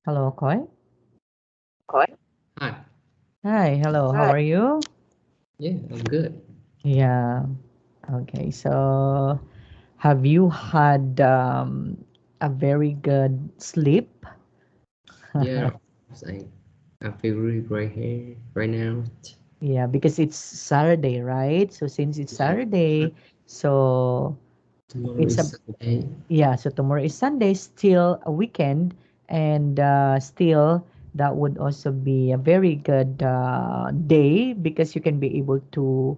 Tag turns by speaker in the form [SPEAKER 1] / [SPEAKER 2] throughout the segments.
[SPEAKER 1] Hello, Khoi.
[SPEAKER 2] Khoi. Hi.
[SPEAKER 1] Hi, hello. How
[SPEAKER 2] Hi.
[SPEAKER 1] are you?
[SPEAKER 2] Yeah, I'm good.
[SPEAKER 1] Yeah. Okay. So, have you had a very good sleep?
[SPEAKER 2] Yeah, I, I feel really great here right now.
[SPEAKER 1] Yeah, because it's Saturday, right? So since it's
[SPEAKER 2] Yeah,
[SPEAKER 1] Saturday, so
[SPEAKER 2] tomorrow
[SPEAKER 1] it's a
[SPEAKER 2] is Sunday.
[SPEAKER 1] yeah. So tomorrow is Sunday, still a weekend, and still that would also be a very good day because you can be able to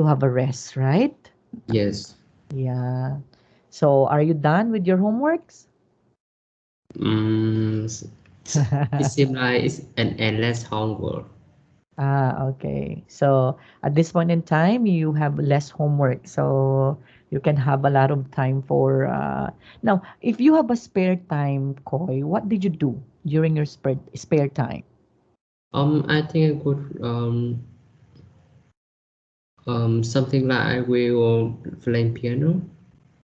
[SPEAKER 1] have a rest, right?
[SPEAKER 2] Yes.
[SPEAKER 1] Yeah. So, are you done with your homeworks?
[SPEAKER 2] Mm, s- it seems like it's an endless homework.
[SPEAKER 1] Okay. So, at this point in time, you have less homework. So, you can have a lot of time for. Now, if you have a spare time, Koi, what did you do during your spare time?
[SPEAKER 2] I think I could something like I will play piano.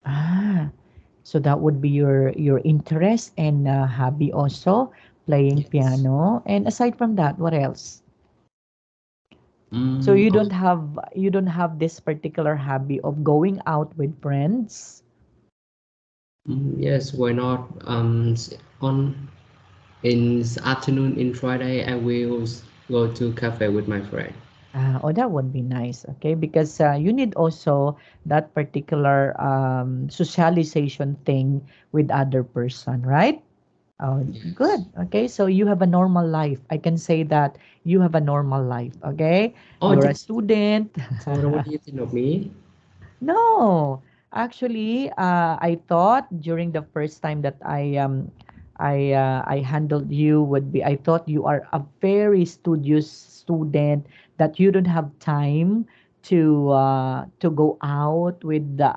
[SPEAKER 1] Ah, so that would be your interest and hobby also, playing
[SPEAKER 2] Yes.
[SPEAKER 1] piano. And aside from that, what else? So
[SPEAKER 2] Mm, um,
[SPEAKER 1] you don't have this particular hobby of going out with friends.
[SPEAKER 2] yes, why not? On in the afternoon in Friday, I will go to cafe with my friend.
[SPEAKER 1] Oh, that would be nice. Okay, because you need also that particular socialization thing with other person, right? Oh,
[SPEAKER 2] Yes.
[SPEAKER 1] good. Okay, so you have a normal life. I can say that you have a normal life. Okay,
[SPEAKER 2] Oh,
[SPEAKER 1] you're a
[SPEAKER 2] just
[SPEAKER 1] student.
[SPEAKER 2] so what do you think of me?
[SPEAKER 1] No, actually, I thought during the first time that I handled you would be I thought you are a very studious student that you don't have time to go out with the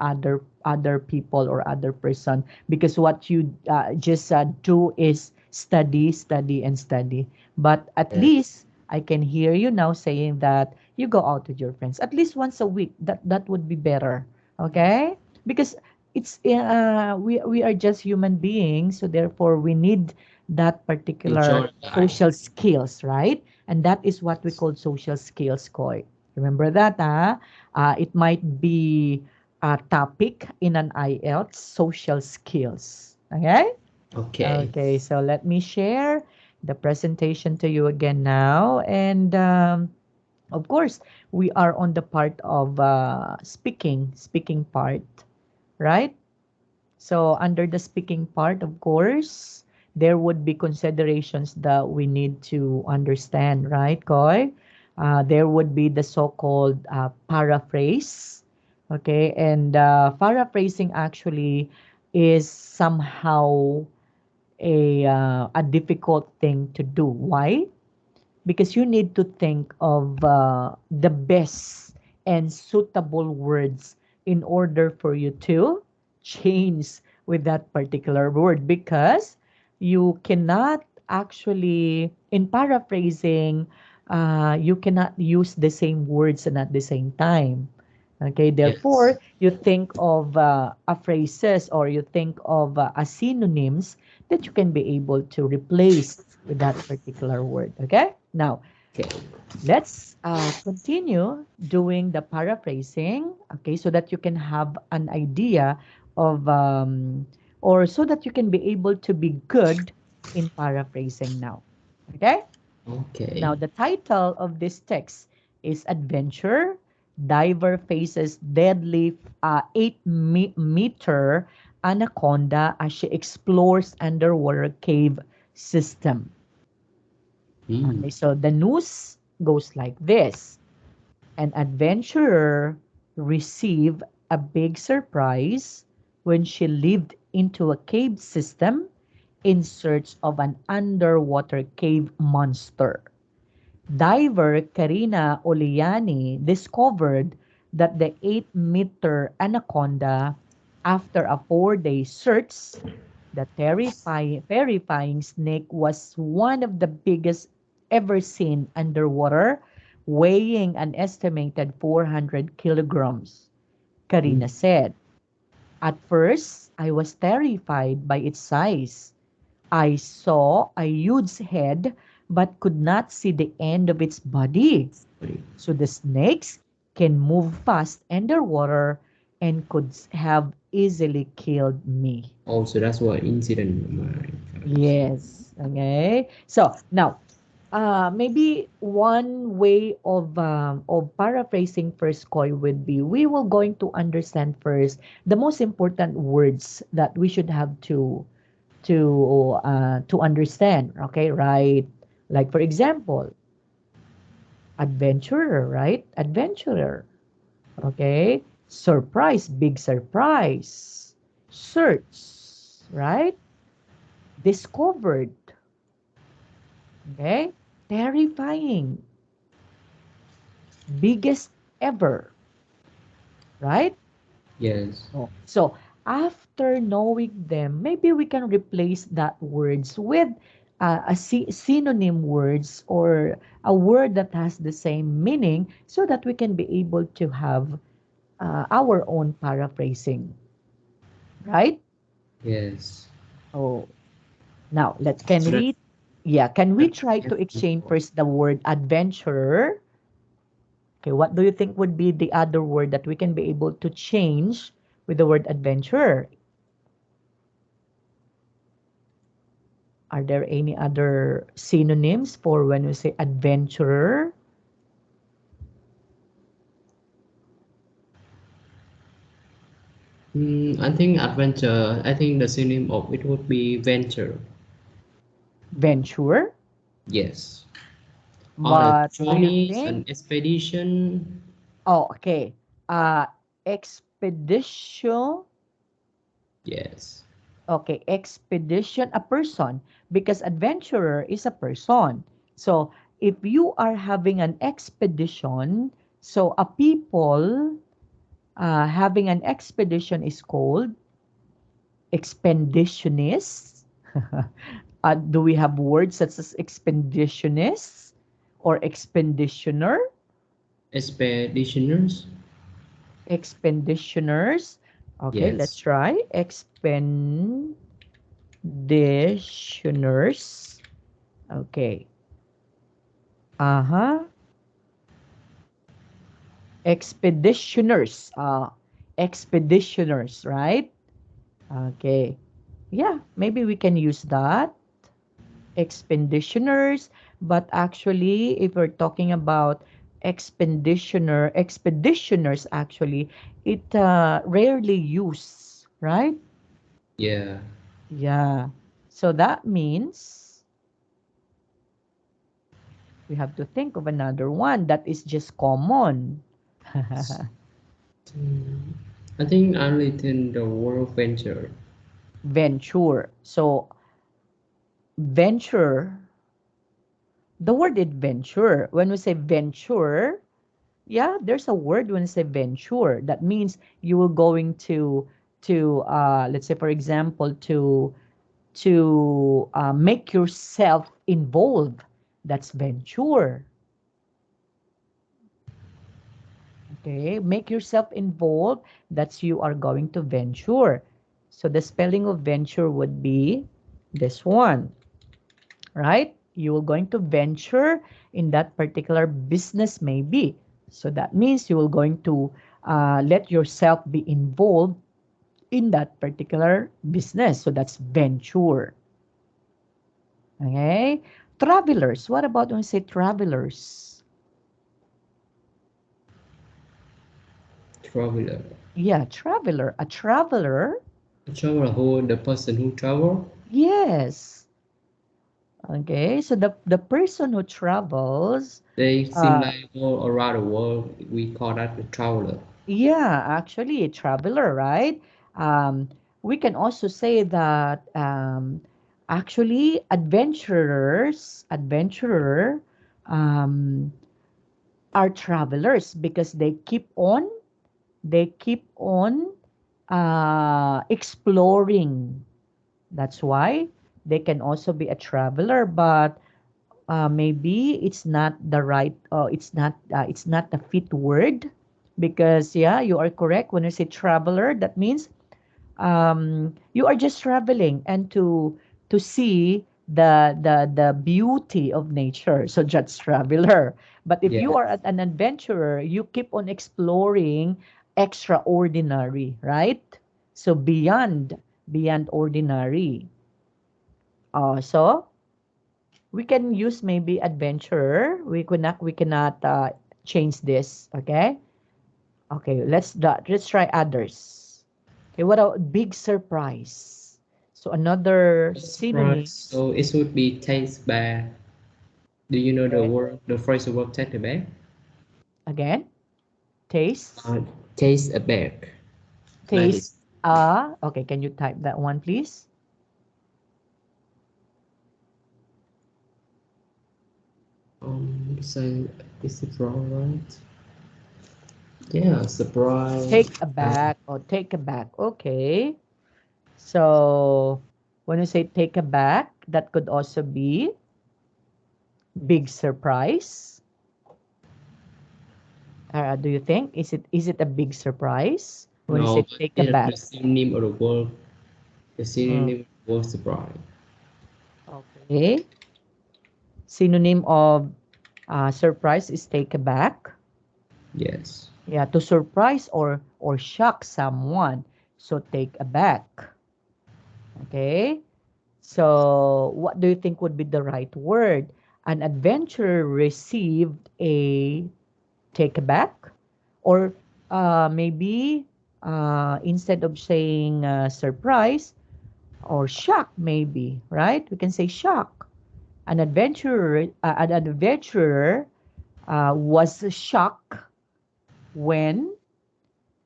[SPEAKER 1] other people or other person because what you just do is study, study, and study. But at
[SPEAKER 2] Yes.
[SPEAKER 1] least I can hear you now saying that you go out with your friends at least once a week. That would be better. Okay? Because it's we are just human beings, so therefore we need that particular
[SPEAKER 2] Enjoy life.
[SPEAKER 1] social skills, right? And that is what we call social skills, Koi. Remember that, it might be a topic in an IELTS, social skills. Okay?
[SPEAKER 2] Okay.
[SPEAKER 1] Okay, so let me share the presentation to you again now. And of course, we are on the part of speaking part, right? So under the speaking part, of course, there would be considerations that we need to understand, right, Koy? There would be the so-called paraphrase, okay? And paraphrasing actually is somehow a difficult thing to do. Why? Because you need to think of the best and suitable words in order for you to change with that particular word because you cannot actually in paraphrasing you cannot use the same words and at the same time. Okay,
[SPEAKER 2] Yes.
[SPEAKER 1] therefore you think of a phrases or you think of a synonyms that you can be able to replace with that particular word. Okay, now
[SPEAKER 2] Okay.
[SPEAKER 1] let's continue doing the paraphrasing. Okay, so that you can have an idea of or so that you can be able to be good in paraphrasing now. Okay, now
[SPEAKER 2] Okay.
[SPEAKER 1] the title of this text is Adventure. Diver faces deadly 8 meter anaconda as she explores underwater cave system.
[SPEAKER 2] Hmm.
[SPEAKER 1] Okay, so the news goes like this. An adventurer received a big surprise when she lived into a cave system in search of an underwater cave monster. Diver Karina Oliani discovered that the 8 meter anaconda, after a 4 day search, the terrifying snake was one of the biggest ever seen underwater, weighing an estimated 400 kilograms,
[SPEAKER 2] Hmm.
[SPEAKER 1] Karina said. At first, I was terrified by its size, I saw a huge head but could not see the end of its body. So the snakes can move fast underwater and could have easily killed me.
[SPEAKER 2] Also, that's what incident my parents.
[SPEAKER 1] Yes. Okay. So now, maybe one way of paraphrasing first Koi would be we will going to understand first the most important words that we should have to understand. Okay, right? Like for example, adventurer, right? Adventurer. Okay, surprise, big surprise. Search, right? Discovered. Okay, terrifying, biggest ever, right?
[SPEAKER 2] Yes,
[SPEAKER 1] Oh, so after knowing them, maybe we can replace that words with synonym words or a word that has the same meaning so that we can be able to have our own paraphrasing, right?
[SPEAKER 2] yes.
[SPEAKER 1] Oh, now let's
[SPEAKER 2] So
[SPEAKER 1] can
[SPEAKER 2] that,
[SPEAKER 1] we yeah, can we
[SPEAKER 2] that
[SPEAKER 1] try
[SPEAKER 2] yes,
[SPEAKER 1] to exchange first the word adventurer? Okay, what do you think would be the other word that we can be able to change with the word adventurer? Are there any other synonyms for when we say adventurer?
[SPEAKER 2] I think adventure. I think the synonym of it would be venture.
[SPEAKER 1] Venture?
[SPEAKER 2] Yes. Or a
[SPEAKER 1] But do you
[SPEAKER 2] journey,
[SPEAKER 1] think?
[SPEAKER 2] an expedition.
[SPEAKER 1] Oh, okay. Expedition.
[SPEAKER 2] Yes.
[SPEAKER 1] Okay, expedition, a person, because adventurer is a person. So if you are having an expedition, so a people having an expedition is called expeditionist. Do we have words such as expeditionist or expeditioner?
[SPEAKER 2] Expeditioners.
[SPEAKER 1] Expeditioners. Okay, let's
[SPEAKER 2] Yes.
[SPEAKER 1] try. Expeditioners. Okay. Uh-huh. Expeditioners. Expeditioners, right? Okay. Yeah, maybe we can use that. Expeditioners, but actually, if we're talking about expeditioners, actually, it rarely use, right?
[SPEAKER 2] Yeah.
[SPEAKER 1] Yeah. So that means we have to think of another one that is just common.
[SPEAKER 2] I think I written the word venture.
[SPEAKER 1] Venture. So venture, the word adventure. When we say venture, yeah, there's a word when we say venture. That means you will going to let's say for example to make yourself involved. That's venture. Okay, make yourself involved. That's you are going to venture. So the spelling of venture would be this one, right? You are going to venture in that particular business, maybe. So that means you will going to let yourself be involved in that particular business. So that's venture. Okay. Travelers. What about when we say travelers?
[SPEAKER 2] Traveler.
[SPEAKER 1] Yeah, traveler. A traveler.
[SPEAKER 2] A traveler who the person who travel.
[SPEAKER 1] Yes. Okay. So the person who travels,
[SPEAKER 2] They seem
[SPEAKER 1] uh,
[SPEAKER 2] like all around the world. We call that a traveler.
[SPEAKER 1] yeah, actually a traveler, right? Um, we can also say that actually adventurer, um, are travelers because they keep on exploring. That's why they can also be a traveler, but maybe it's not the right it's not the fit word because yeah, you are correct when you say traveler. That means you are just traveling and to see the beauty of nature. So just traveler. But if you
[SPEAKER 2] Yeah.
[SPEAKER 1] are an adventurer, you keep on exploring extraordinary, right? So beyond ordinary. So we can use maybe adventurer. We cannot change this. Okay. Okay. Let's try others. Okay. What a big surprise. So another
[SPEAKER 2] Surprise.
[SPEAKER 1] synonyms.
[SPEAKER 2] So it would be taste bad. Do you know the
[SPEAKER 1] Okay.
[SPEAKER 2] word, the phrase about taste bad?
[SPEAKER 1] Again, taste,
[SPEAKER 2] Uh, taste a bag. Like
[SPEAKER 1] taste.
[SPEAKER 2] this.
[SPEAKER 1] Okay. Can you type that one, please?
[SPEAKER 2] So is it wrong, right? Yeah, surprise.
[SPEAKER 1] Take a back or take a back. Okay. So when you say take a back, that could also be big surprise. Do you think is it a big surprise when you
[SPEAKER 2] No,
[SPEAKER 1] say
[SPEAKER 2] but
[SPEAKER 1] take a back?
[SPEAKER 2] the synonym of the word, the
[SPEAKER 1] Mm,
[SPEAKER 2] synonym of surprise.
[SPEAKER 1] okay. Synonym of surprise is take aback.
[SPEAKER 2] Yes.
[SPEAKER 1] Yeah, to surprise or shock someone. So take aback. Okay. So what do you think would be the right word? An adventurer received a take aback, or maybe instead of saying surprise or shock, maybe right? We can say shock. An adventurer was shocked when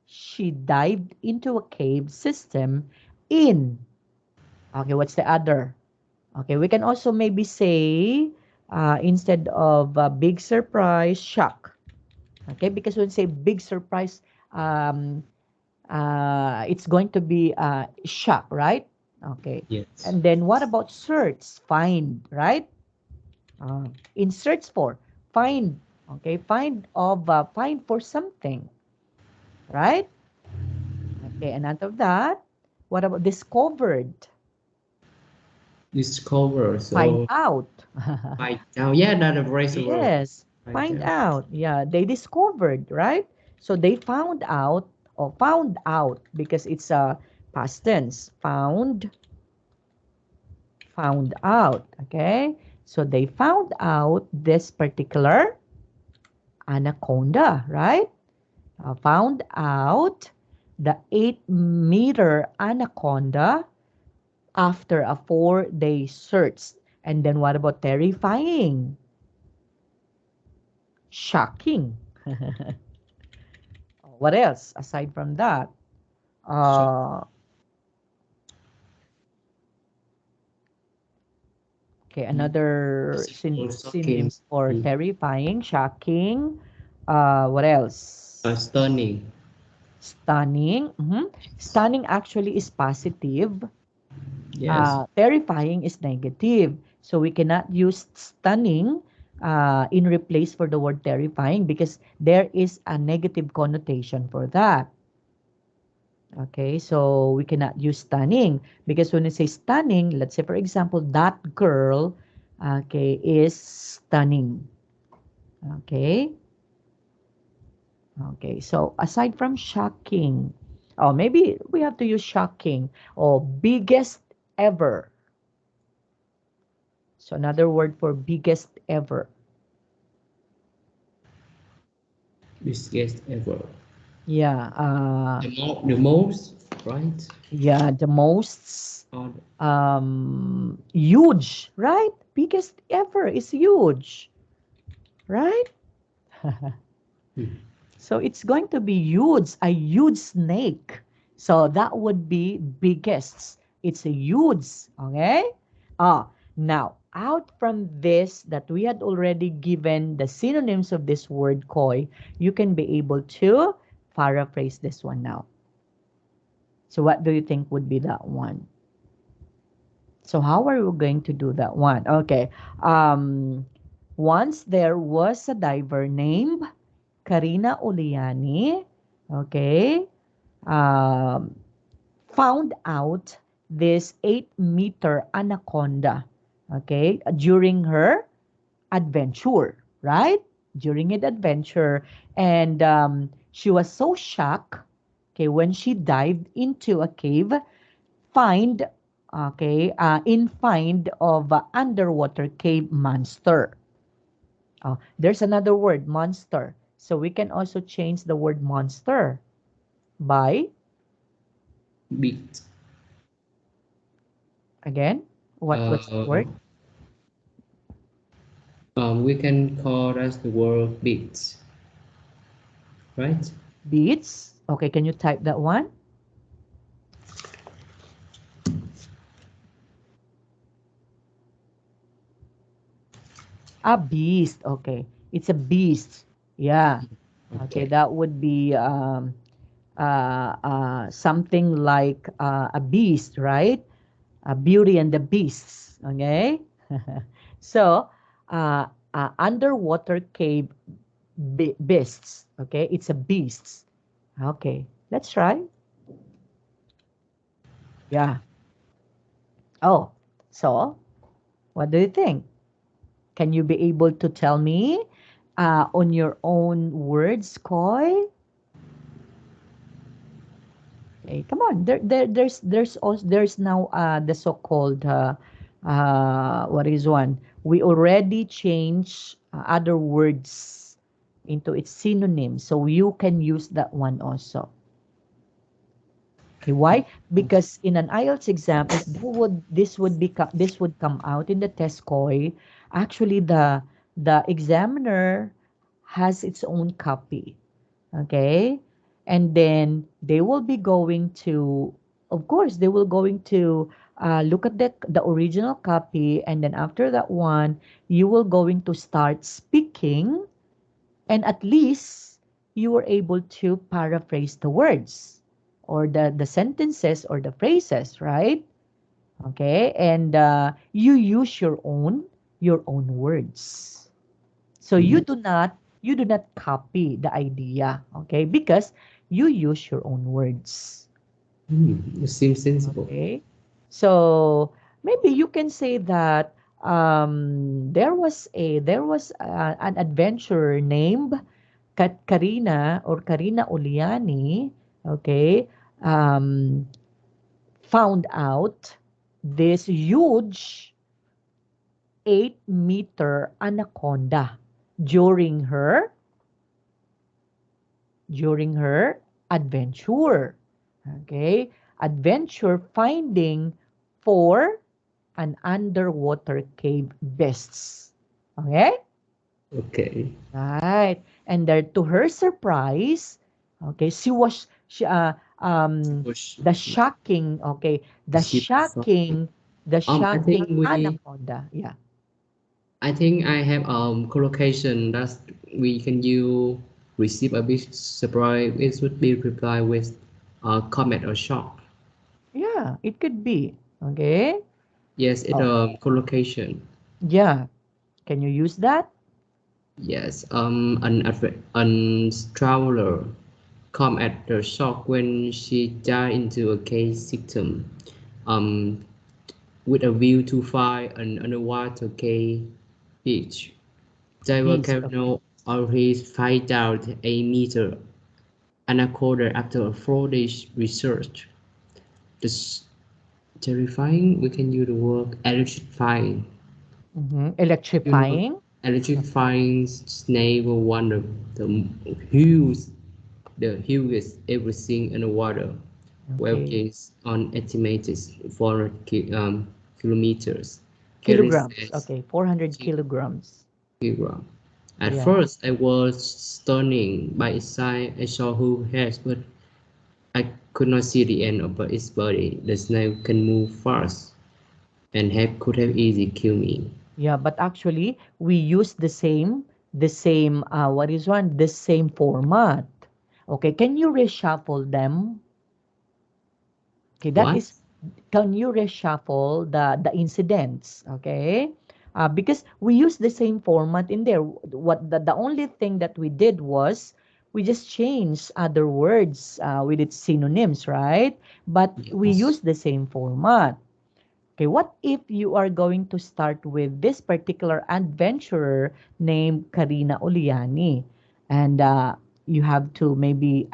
[SPEAKER 1] she dived into a cave system in. Okay, what's the other? Okay, we can also maybe say instead of big surprise, shock. Okay, because when we say big surprise, um, it's going to be shock, right? Okay,
[SPEAKER 2] Yes.
[SPEAKER 1] and then what about search? Find, right? In search for, find. Okay, find for something, right? Okay, and out of that, what about discovered?
[SPEAKER 2] Discover.
[SPEAKER 1] Find
[SPEAKER 2] So
[SPEAKER 1] out.
[SPEAKER 2] find out. Yeah, that's a phrase word.
[SPEAKER 1] Yes,
[SPEAKER 2] Find
[SPEAKER 1] find
[SPEAKER 2] out.
[SPEAKER 1] out. Yeah, they discovered, right? So they found out or found out because it's a past tense. Found out. Okay. So they found out this particular anaconda, right? Found out the 8-meter anaconda after a 4-day search. And then what about terrifying? Shocking. What else aside from that?
[SPEAKER 2] So
[SPEAKER 1] Uh, okay, another
[SPEAKER 2] it's called shocking.
[SPEAKER 1] synonyms for terrifying, shocking. What else?
[SPEAKER 2] Stunning.
[SPEAKER 1] Stunning. Stunning actually is positive.
[SPEAKER 2] Yes.
[SPEAKER 1] Terrifying is negative. So we cannot use stunning in replace for the word terrifying because there is a negative connotation for that. Okay, so we cannot use stunning because when we say stunning, let's say for example, that girl, okay, is stunning. Okay, okay. So aside from shocking, oh, maybe we have to use shocking or biggest ever. So another word for biggest ever.
[SPEAKER 2] Biggest ever.
[SPEAKER 1] Yeah,
[SPEAKER 2] The most, right?
[SPEAKER 1] yeah, the most
[SPEAKER 2] Or
[SPEAKER 1] huge, right? Biggest ever is huge, right?
[SPEAKER 2] hmm,
[SPEAKER 1] So it's going to be huge, a huge snake. So that would be biggest. It's a huge, okay? Now, out from this that we had already given the synonyms of this word koi, you can be able to paraphrase this one now. So what do you think would be that one? So how are we going to do that one? Okay. Um, once there was a diver named Karina Uliani, okay, um, found out this 8-meter anaconda, okay, during her adventure, right? During an adventure. And she was so shocked, okay, when she dived into a cave, find, okay, in find of underwater cave monster. Oh, there's another word, monster. So we can also change the word monster by,
[SPEAKER 2] Beat.
[SPEAKER 1] again, what's the
[SPEAKER 2] Uh,
[SPEAKER 1] word?
[SPEAKER 2] we can call that the word beats, right?
[SPEAKER 1] Beats. Okay, can you type that one? A beast. Okay. It's a beast. Yeah. Okay,
[SPEAKER 2] Okay.
[SPEAKER 1] that would be something like a beast, right? Beauty and the Beasts. Okay. So, uh, underwater cave beasts. Okay, it's a beast. Okay, let's try. Yeah. Oh, so what do you think? Can you be able to tell me on your own words, Koi? Okay, come on. There's now the so-called what is one? We already changed other words into its synonym, so you can use that one also. Okay, why? Because in an IELTS exam, if this would come out in the test, Koi, actually the examiner has its own copy. Okay, and then they will be going to, of course they will going to look at the original copy, and then after that one you will going to start speaking, and at least you were able to paraphrase the words or the sentences or the phrases, right? Okay, and you use your own words. So
[SPEAKER 2] Mm,
[SPEAKER 1] you do not copy the idea, okay? Because you use your own words.
[SPEAKER 2] it seems sensible.
[SPEAKER 1] Okay? So maybe you can say that there was an adventurer named Karina or Karina Uliani, okay, um, found out this huge 8-meter anaconda during her during her adventure. Okay? Adventure finding for an underwater cave beasts. Okay?
[SPEAKER 2] Okay.
[SPEAKER 1] Right. And there, to her surprise, okay,
[SPEAKER 2] Push.
[SPEAKER 1] the shocking, okay,
[SPEAKER 2] Ship.
[SPEAKER 1] the
[SPEAKER 2] I think
[SPEAKER 1] shocking
[SPEAKER 2] we.
[SPEAKER 1] anaconda. Yeah.
[SPEAKER 2] I think I have collocation that we can use receive a bit surprise. It would be reply with comment or shock.
[SPEAKER 1] Yeah, it could be. Okay?
[SPEAKER 2] Yes, it
[SPEAKER 1] Oh,
[SPEAKER 2] collocation.
[SPEAKER 1] yeah. Can you use that?
[SPEAKER 2] Yes, an traveler come at the shock when she died into a cave system, um, with a view to find an underwater cave beach. Diver
[SPEAKER 1] Beast. Okay.
[SPEAKER 2] cannot always find out a meter anaconda after a 4 day research. This terrifying. We can use the word electrifying. You know,
[SPEAKER 1] Electrifying.
[SPEAKER 2] electrifying snake were one of the huge, the hugest ever seen in the water,
[SPEAKER 1] Okay.
[SPEAKER 2] weighs on estimated 400 kilometers, carrying
[SPEAKER 1] Kilograms.
[SPEAKER 2] says
[SPEAKER 1] Okay. 400 kilograms.
[SPEAKER 2] kilogram. At
[SPEAKER 1] Yeah.
[SPEAKER 2] first, I was stunning by its size. I saw who has, but I could not see the end of its body. The snake can move fast and could have easily killed me.
[SPEAKER 1] Yeah, but actually we use the same what is one? The same format. Okay, can you reshuffle them? Okay, that
[SPEAKER 2] What?
[SPEAKER 1] is, can you reshuffle the incidents? Okay, because we use the same format in there. What the only thing that we did was we just change other words with its synonyms, right? But we use
[SPEAKER 2] Yes.
[SPEAKER 1] the same format. Okay, what if you are going to start with this particular adventurer named Karina Oliani, and you have to maybe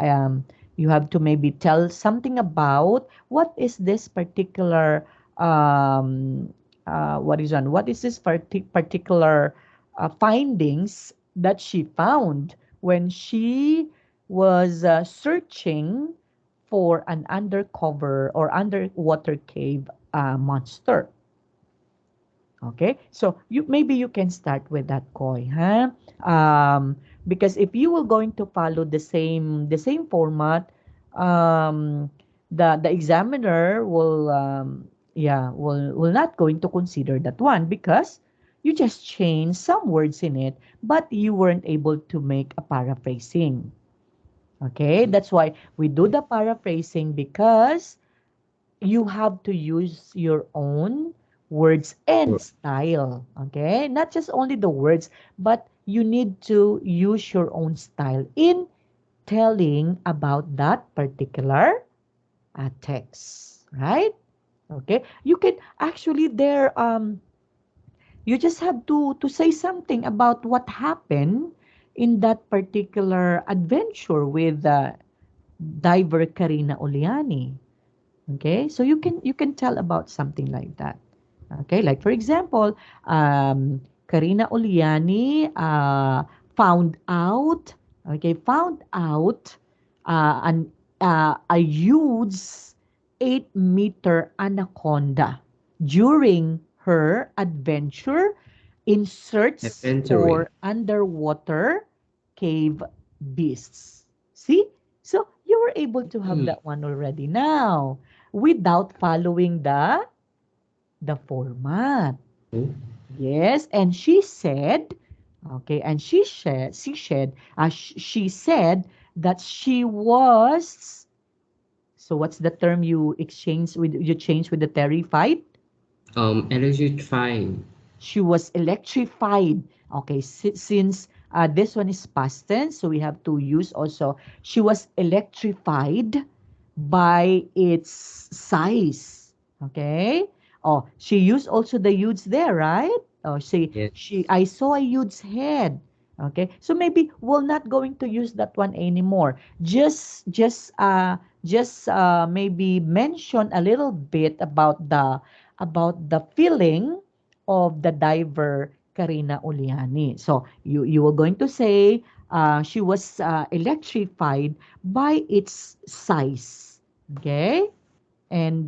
[SPEAKER 1] tell something about what is this particular what is this particular findings that she found when she was searching for an undercover or underwater cave monster. Okay, so you can start with that, Koi, huh? Because if you were going to follow the same format, um, the examiner will not going to consider that one because you just changed some words in it, but you weren't able to make a paraphrasing. Okay, that's why we do the paraphrasing because you have to use your own words and
[SPEAKER 2] Or-
[SPEAKER 1] style. Okay? Not just only the words, but you need to use your own style in telling about that particular text. Right? Okay? You can actually you just have to say something about what happened in that particular adventure with diver Karina Oliani. Okay, so you can tell about something like that. Okay, like for example, Karina Oliani found out an a huge 8-meter anaconda during her adventure in search
[SPEAKER 2] Adventuring.
[SPEAKER 1] for underwater cave beasts. See? So you were able to have
[SPEAKER 2] Hmm.
[SPEAKER 1] that one already now without following the format.
[SPEAKER 2] Oh,
[SPEAKER 1] Yes, and she said, okay, and she said that she was. So what's the term you change with the terrified?
[SPEAKER 2] electrifying.
[SPEAKER 1] She was electrified. Okay, since this one is past tense, so we have to use also she was electrified by its size. Okay? Oh, she used also the huge there, right? Oh,
[SPEAKER 2] Yes.
[SPEAKER 1] I saw a huge head. Okay? So maybe we're not going to use that one anymore. Just maybe mention a little bit about the feeling of the diver Karina Uliani. So you were going to say she was electrified by its size. Okay? And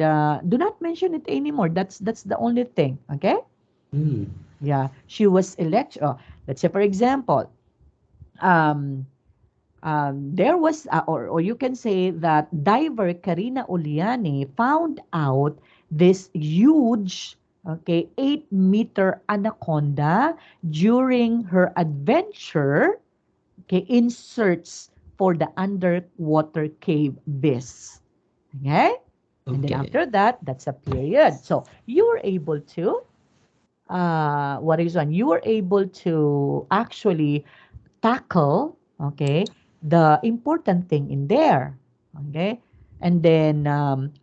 [SPEAKER 1] do not mention it anymore. That's the only thing. Okay?
[SPEAKER 2] Hmm.
[SPEAKER 1] Yeah, she was let's say for example, um, there was, or you can say that diver Karina Uliani found out this huge, okay, 8-meter anaconda during her adventure, okay, in search for the underwater cave beasts. Okay? And then
[SPEAKER 2] Okay.
[SPEAKER 1] after that, that's a period. So you were able to, what is one? You were able to actually tackle, okay, the important thing in there. Okay? And then,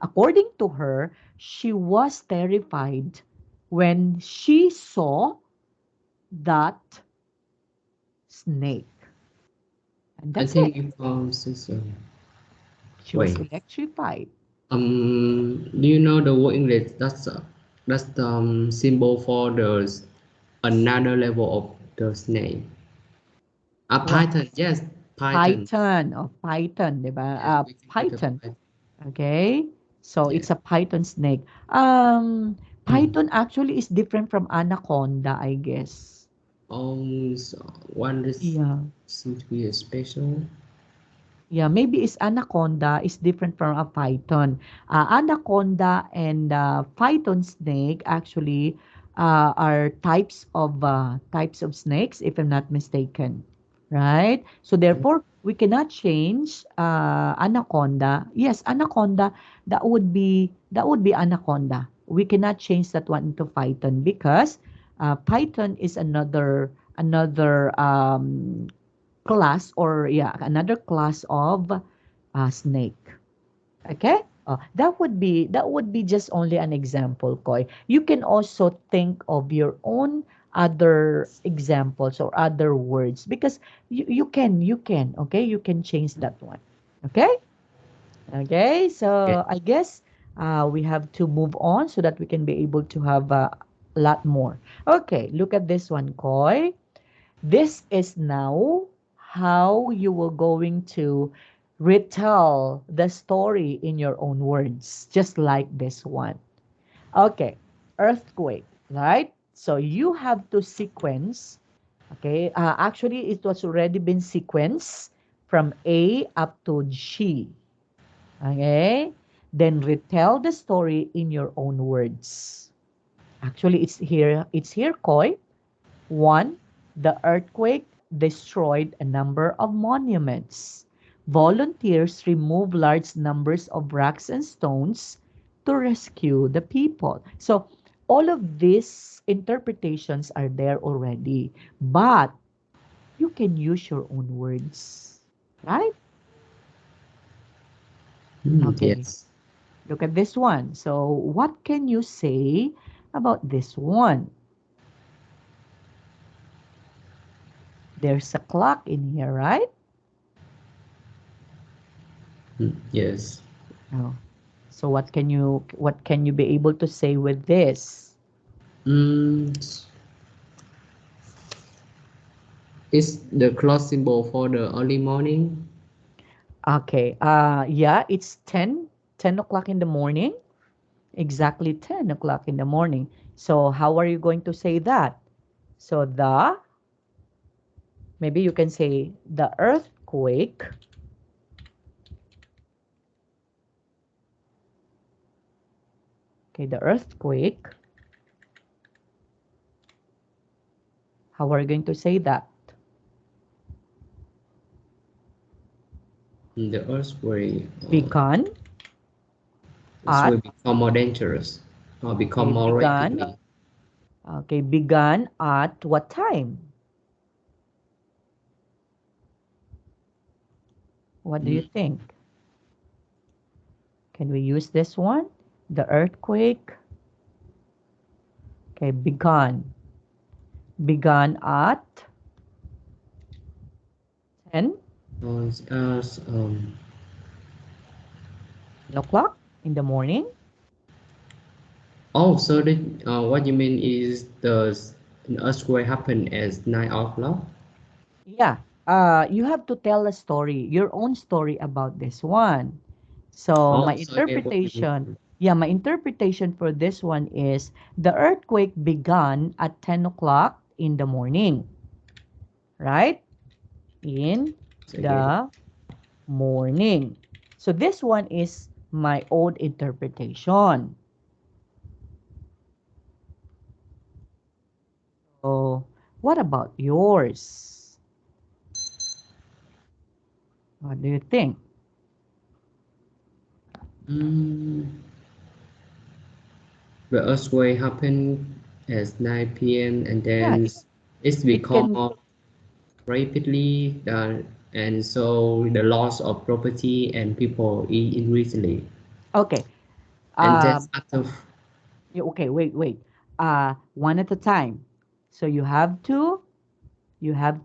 [SPEAKER 1] according to her, she was terrified when she saw that snake. And
[SPEAKER 2] I
[SPEAKER 1] that's it.
[SPEAKER 2] think you found sister.
[SPEAKER 1] She was
[SPEAKER 2] Wait.
[SPEAKER 1] electrified.
[SPEAKER 2] Do you know the word English? That's the symbol for the another level of the snake. A
[SPEAKER 1] What?
[SPEAKER 2] python. Yes, python.
[SPEAKER 1] Python. Oh, python, di ba?
[SPEAKER 2] Yes, we can put a
[SPEAKER 1] Python.
[SPEAKER 2] python.
[SPEAKER 1] Okay? So
[SPEAKER 2] Yeah.
[SPEAKER 1] it's a python snake.
[SPEAKER 2] Hmm.
[SPEAKER 1] Python actually is different from anaconda, I guess.
[SPEAKER 2] So one is
[SPEAKER 1] Yeah.
[SPEAKER 2] seems to be a special.
[SPEAKER 1] Yeah, maybe it's anaconda is different from a python. Anaconda and python snake actually are types of snakes, if I'm not mistaken, right? So therefore, we cannot change anaconda. Yes, anaconda that would be anaconda. We cannot change that one into python because python is another class, or yeah, another class of snake. Okay? That would be just only an example, Koi. You can also think of your own other examples or other words, because you can, okay? You can change that one. Okay? Okay,
[SPEAKER 2] Yeah.
[SPEAKER 1] so I guess we have to move on so that we can be able to have a lot more. Okay, look at this one, Koi. This is now how you will going to retell the story in your own words, just like this one. Okay, earthquake, right? So you have to sequence. Okay, actually, it was already been sequenced from A up to G. Okay, then retell the story in your own words. Actually, it's here, Koi. One, the earthquake destroyed a number of monuments. Volunteers removed large numbers of rocks and stones to rescue the people. So, all of these interpretations are there already, but you can use your own words, right? Okay,
[SPEAKER 2] Yes.
[SPEAKER 1] look at this one. So, what can you say about this one? There's a clock in here, right?
[SPEAKER 2] Yes.
[SPEAKER 1] Oh. So what can you be able to say with this?
[SPEAKER 2] Mm, is the clock symbol for the early morning?
[SPEAKER 1] Okay. Yeah, it's 10 o'clock in the morning. Exactly 10 o'clock in the morning. So how are you going to say that? So maybe you can say the earthquake. Okay, the earthquake. How are you going to say that?
[SPEAKER 2] The earthquake.
[SPEAKER 1] Begun
[SPEAKER 2] It
[SPEAKER 1] at
[SPEAKER 2] will become more dangerous or become
[SPEAKER 1] okay,
[SPEAKER 2] more
[SPEAKER 1] begun.
[SPEAKER 2] rapidly.
[SPEAKER 1] Okay, begun at what time? What do you
[SPEAKER 2] Mm,
[SPEAKER 1] think? Can we use this one? The earthquake. Okay, begun. Begun at 10,
[SPEAKER 2] as
[SPEAKER 1] 10 o'clock in the morning.
[SPEAKER 2] oh, so what you mean is the earthquake happened at 9 o'clock?
[SPEAKER 1] Yeah, you have to tell a story, your own story about this one. So
[SPEAKER 2] Oh,
[SPEAKER 1] my
[SPEAKER 2] so I get what you
[SPEAKER 1] interpretation,
[SPEAKER 2] mean.
[SPEAKER 1] yeah, my interpretation for this one is the earthquake began at 10 o'clock in the morning, right? In
[SPEAKER 2] So I get it.
[SPEAKER 1] the morning. So this one is my own interpretation. So what about yours? What do you think?
[SPEAKER 2] Mm, the earthquake happened at 9 p.m. and
[SPEAKER 1] Yeah,
[SPEAKER 2] then it's
[SPEAKER 1] it
[SPEAKER 2] become
[SPEAKER 1] can.
[SPEAKER 2] more rapidly, and so the loss of property and people increasingly.
[SPEAKER 1] Okay.
[SPEAKER 2] And
[SPEAKER 1] Uh,
[SPEAKER 2] that's after.
[SPEAKER 1] okay, wait. One at a time. So you have to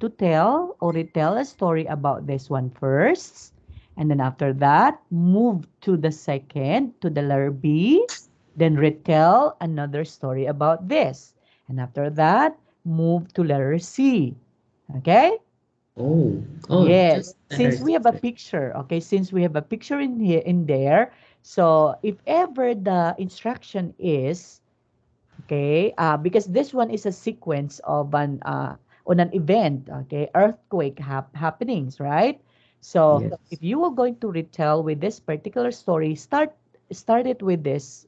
[SPEAKER 1] tell or retell a story about this one first, and then after that, move to the second, to the letter B, then retell another story about this, and after that, move to letter C. Okay?
[SPEAKER 2] Oh,
[SPEAKER 1] Yes,
[SPEAKER 2] just that
[SPEAKER 1] since
[SPEAKER 2] is
[SPEAKER 1] we have a
[SPEAKER 2] different.
[SPEAKER 1] picture, okay, since we have a picture in here in there, so if ever the instruction is okay, because this one is a sequence of an on an event, okay, earthquake happenings, right? So
[SPEAKER 2] Yes.
[SPEAKER 1] if you were going to retell with this particular story, start it with this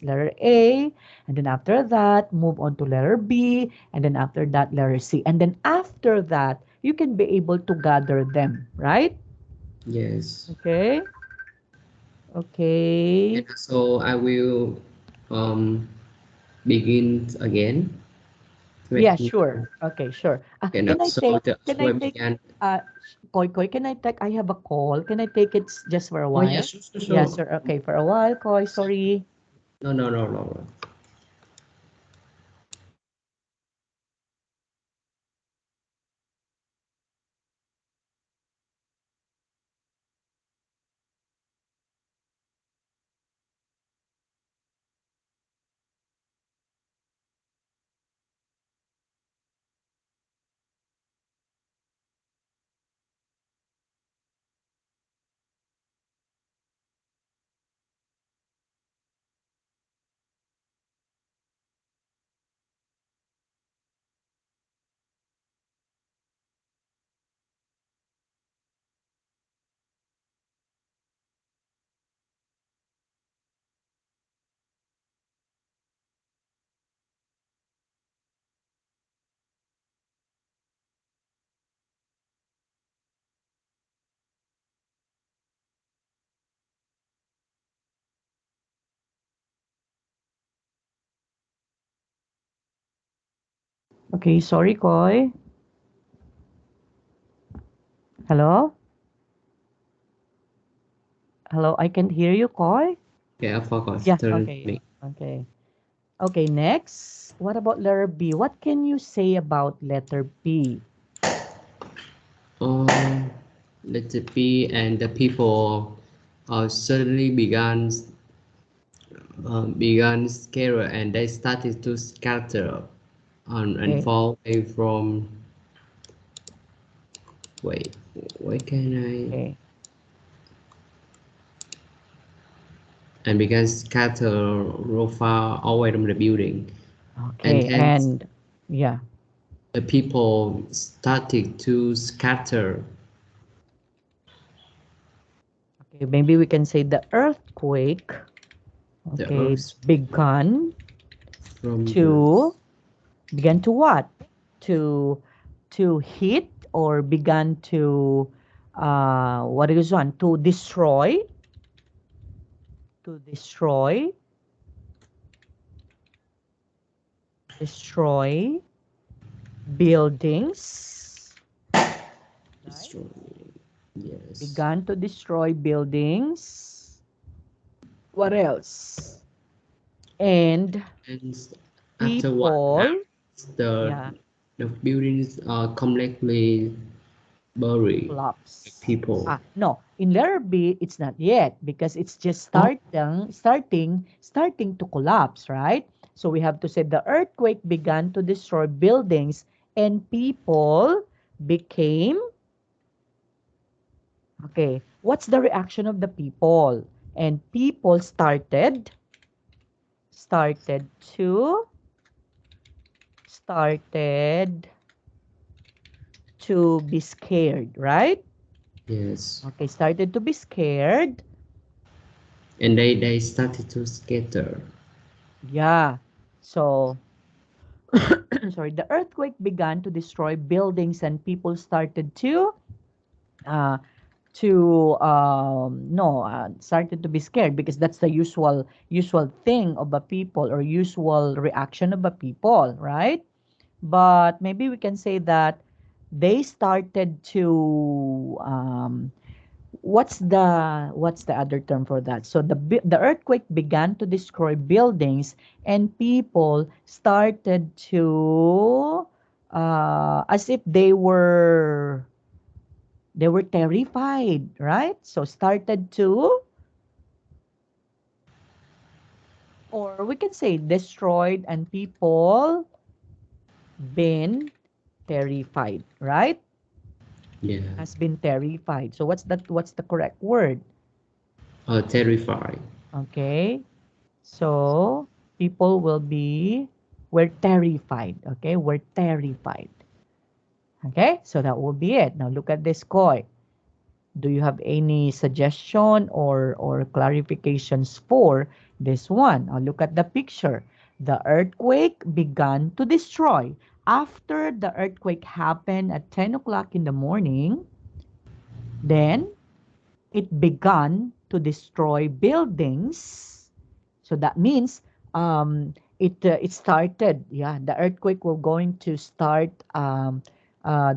[SPEAKER 1] letter A, and then after that move on to letter B, and then after that letter C, and then after that you can be able to gather them, right?
[SPEAKER 2] Yes.
[SPEAKER 1] Okay,
[SPEAKER 2] And
[SPEAKER 1] okay.
[SPEAKER 2] so I will um begin again.
[SPEAKER 1] Yeah,
[SPEAKER 2] Wait,
[SPEAKER 1] sure. Okay, sure.
[SPEAKER 2] okay, no.
[SPEAKER 1] Can I
[SPEAKER 2] So
[SPEAKER 1] take,
[SPEAKER 2] the
[SPEAKER 1] can I
[SPEAKER 2] earthquake
[SPEAKER 1] take,
[SPEAKER 2] began.
[SPEAKER 1] Koi, can I take, I have a call. Can I take it just for a
[SPEAKER 2] Oh yeah,
[SPEAKER 1] while?
[SPEAKER 2] sure, sure,
[SPEAKER 1] Yeah,
[SPEAKER 2] sure.
[SPEAKER 1] sir. Okay, for a while, Koi, sorry.
[SPEAKER 2] No, no, no, no, no.
[SPEAKER 1] Okay, sorry, Koi. Hello? Hello, I can't hear you, Koi.
[SPEAKER 2] Okay, I forgot to
[SPEAKER 1] Yeah,
[SPEAKER 2] turn
[SPEAKER 1] okay,
[SPEAKER 2] me.
[SPEAKER 1] okay. Okay, next. What about letter B? What can you say about letter B?
[SPEAKER 2] Um, let it be, and the people suddenly began scatter, and they started to scatter and
[SPEAKER 1] Okay,
[SPEAKER 2] fall away from. Wait, where can I?
[SPEAKER 1] okay,
[SPEAKER 2] And began scatter real far away from the building, and
[SPEAKER 1] okay,
[SPEAKER 2] hence
[SPEAKER 1] and yeah,
[SPEAKER 2] the people started to scatter
[SPEAKER 1] okay, maybe we can say the earthquake,
[SPEAKER 2] the
[SPEAKER 1] okay,
[SPEAKER 2] earth
[SPEAKER 1] begun
[SPEAKER 2] from the.
[SPEAKER 1] to, began to what? To, to hit or began to, what is one? To destroy, destroy buildings, right?
[SPEAKER 2] Yes,
[SPEAKER 1] Began to destroy buildings. What else? And
[SPEAKER 2] and after what
[SPEAKER 1] people,
[SPEAKER 2] happens, the
[SPEAKER 1] yeah,
[SPEAKER 2] the buildings are completely buried by
[SPEAKER 1] collapse.
[SPEAKER 2] people.
[SPEAKER 1] No, in letter B, it's not yet because it's just
[SPEAKER 2] Oh,
[SPEAKER 1] starting to collapse, right? So we have to say the earthquake began to destroy buildings and people became, okay, what's the reaction of the people? And people to, started to be scared, right?
[SPEAKER 2] yes,
[SPEAKER 1] Okay, started to be scared.
[SPEAKER 2] and they started to scatter.
[SPEAKER 1] Yeah. So, sorry, the earthquake began to destroy buildings and people started uh started to be scared because that's the usual thing of a people or usual reaction of a people, right? But maybe we can say that they started to what's the other term for that? So the earthquake began to destroy buildings and people started to as if they were terrified, right? So started to, or we can say destroyed and people been terrified, right?
[SPEAKER 2] Yeah,
[SPEAKER 1] Has been terrified. So what's the correct word?
[SPEAKER 2] terrified.
[SPEAKER 1] Okay. So people will be, we're terrified. Okay, we're terrified. Okay, so that will be it. Now look at this koi. Do you have any suggestion or clarifications for this one? Now look at the picture. The earthquake began to destroy. After the earthquake happened at 10 o'clock in the morning, then it began to destroy buildings. So that means um, it started. Yeah, the earthquake will going to start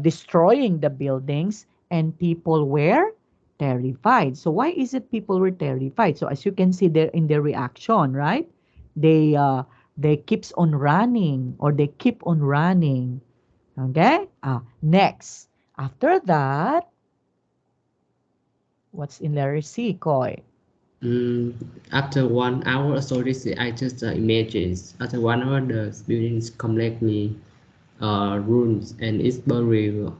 [SPEAKER 1] destroying the buildings, and people were terrified. So why is it people were terrified? So as you can see there in their reaction, right? They uh, they keeps on running, or they keep on running. Okay. Next, after that, what's in letter C, Koi?
[SPEAKER 2] Mm, After 1 hour or so, this I just images. After 1 hour, the building is completely ruined and it's buried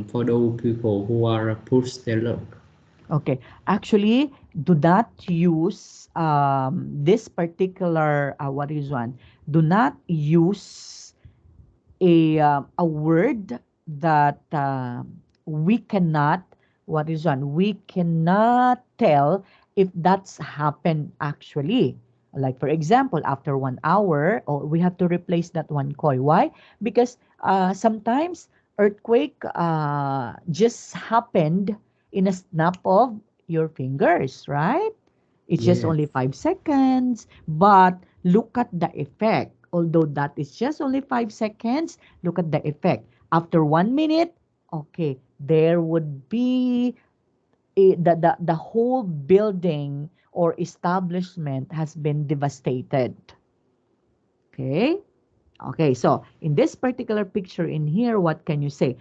[SPEAKER 2] for those people who are pushed their luck.
[SPEAKER 1] Okay. Actually, do not use this particular, what is one? Do not use a word that we cannot, what is one? We cannot tell if that's happened actually. Like for example, after 1 hour, or we have to replace that one koi. Why? Because sometimes earthquake just happened in a snap of your fingers, right? It's just
[SPEAKER 2] Yes.
[SPEAKER 1] only 5 seconds, but look at the effect. Although that is just only 5 seconds, look at the effect. After 1 minute, okay, there would be the whole building or establishment has been devastated. Okay. Okay, so in this particular picture in here, what can you say?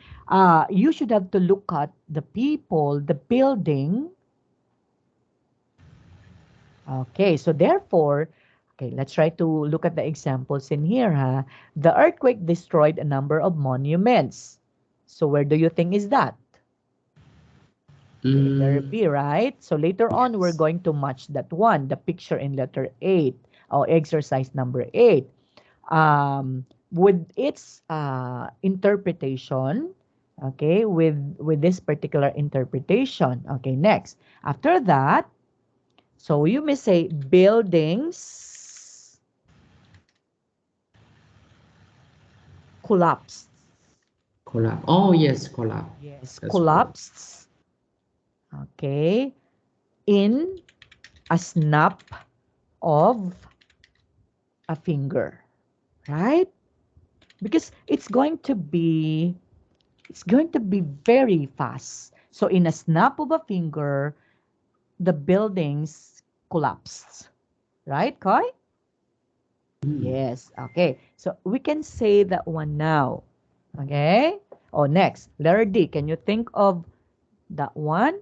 [SPEAKER 1] You should have to look at the people, the building. Okay, so therefore, okay, let's try to look at the examples in here, huh? The earthquake destroyed a number of monuments. So where do you think is that? Okay, in letter
[SPEAKER 2] Mm,
[SPEAKER 1] B, right? So later on, we're
[SPEAKER 2] yes.
[SPEAKER 1] going to match that one, the picture in letter 8, or exercise number 8. With its interpretation, okay, with this particular interpretation. Okay, next. After that, so you may say buildings collapsed.
[SPEAKER 2] Collapse. Oh yes, collapse.
[SPEAKER 1] Yes,
[SPEAKER 2] That's word.
[SPEAKER 1] collapsed. Okay, in a snap of a finger, right? Because it's going to be very fast. So in a snap of a finger, the buildings collapsed, right, Koi?
[SPEAKER 2] Mm.
[SPEAKER 1] Yes. Okay. So we can say that one now. Okay. Oh, next, letter D. Can you think of that one?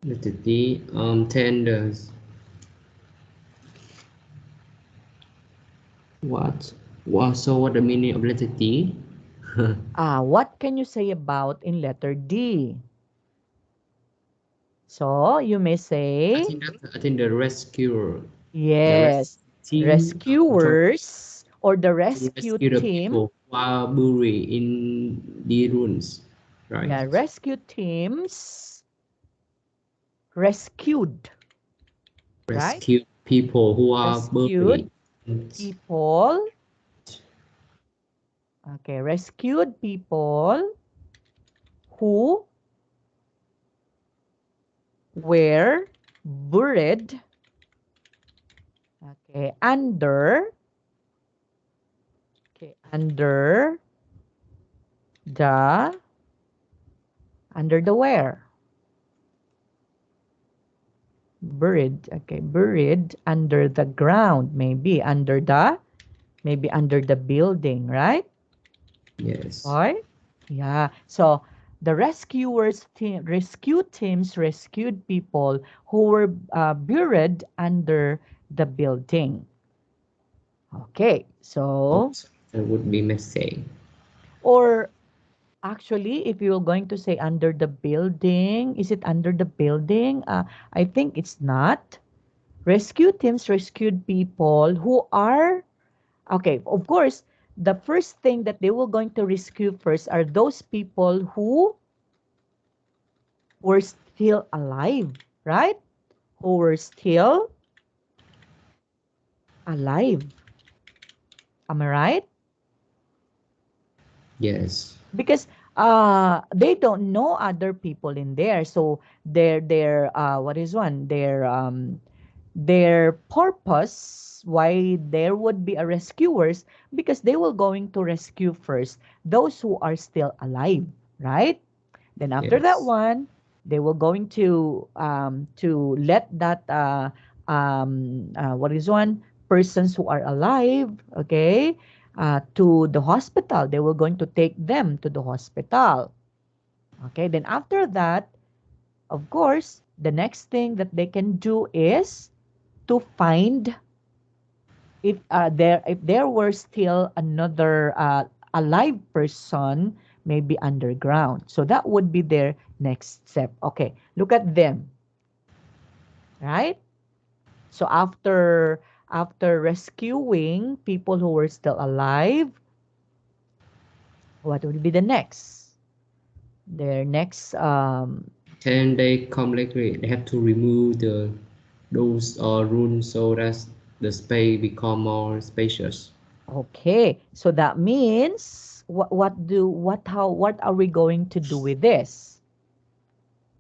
[SPEAKER 2] Letter D. Tenders. What? What? So what the meaning of letter D?
[SPEAKER 1] What can you say about in letter D? So you may say,
[SPEAKER 2] I think the rescuer, the
[SPEAKER 1] yes,
[SPEAKER 2] rescue team, trying
[SPEAKER 1] rescuers or the
[SPEAKER 2] to
[SPEAKER 1] rescue
[SPEAKER 2] rescue the
[SPEAKER 1] team.
[SPEAKER 2] people who are buried in the ruins, right?
[SPEAKER 1] Yeah, rescue teams rescued, right?
[SPEAKER 2] Rescue people who are
[SPEAKER 1] Rescued
[SPEAKER 2] buried. In,
[SPEAKER 1] people. Okay, rescued people who were buried, okay, under the where? Buried, okay, buried under the ground, maybe under the building, right?
[SPEAKER 2] yes.
[SPEAKER 1] Right? Yeah. So the rescue teams rescued people who were buried under the building. Okay. So,
[SPEAKER 2] Also, that would be mistake.
[SPEAKER 1] or actually, if you're going to say under the building, is it under the building? I think it's not. Rescue teams rescued people who are, okay, of course, the first thing that they were going to rescue first are those people who were still alive, right? Who were still alive. Am I right?
[SPEAKER 2] Yes.
[SPEAKER 1] Because they don't know other people in there. So their what is one? Their purpose why there would be a rescuers, because they will going to rescue first those who are still alive, right? Then after that
[SPEAKER 2] Yes.
[SPEAKER 1] one, they will going to let that what is one, persons who are alive, okay, to the hospital. They will going to take them to the hospital. Okay, then after that, of course, the next thing that they can do is to find if there were still another alive person, maybe underground. So that would be their next step. Okay, look at them, right? So after rescuing people who were still alive, what would be the next? Their next
[SPEAKER 2] Then they completely they have to remove the those rooms so that the space become more spacious.
[SPEAKER 1] okay. So that means what are we going to do with this?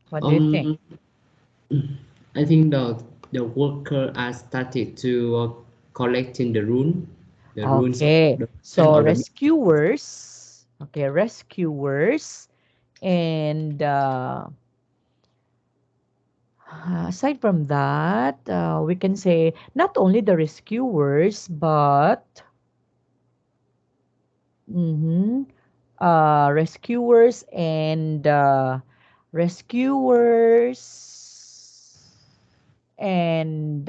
[SPEAKER 1] What do you think?
[SPEAKER 2] Um, I think the worker are started to collecting the ruins of
[SPEAKER 1] Okay.
[SPEAKER 2] the
[SPEAKER 1] So
[SPEAKER 2] of the
[SPEAKER 1] rescuers, okay, rescuers, and aside from that, we can say not only the rescuers, but mhm, rescuers and rescuers and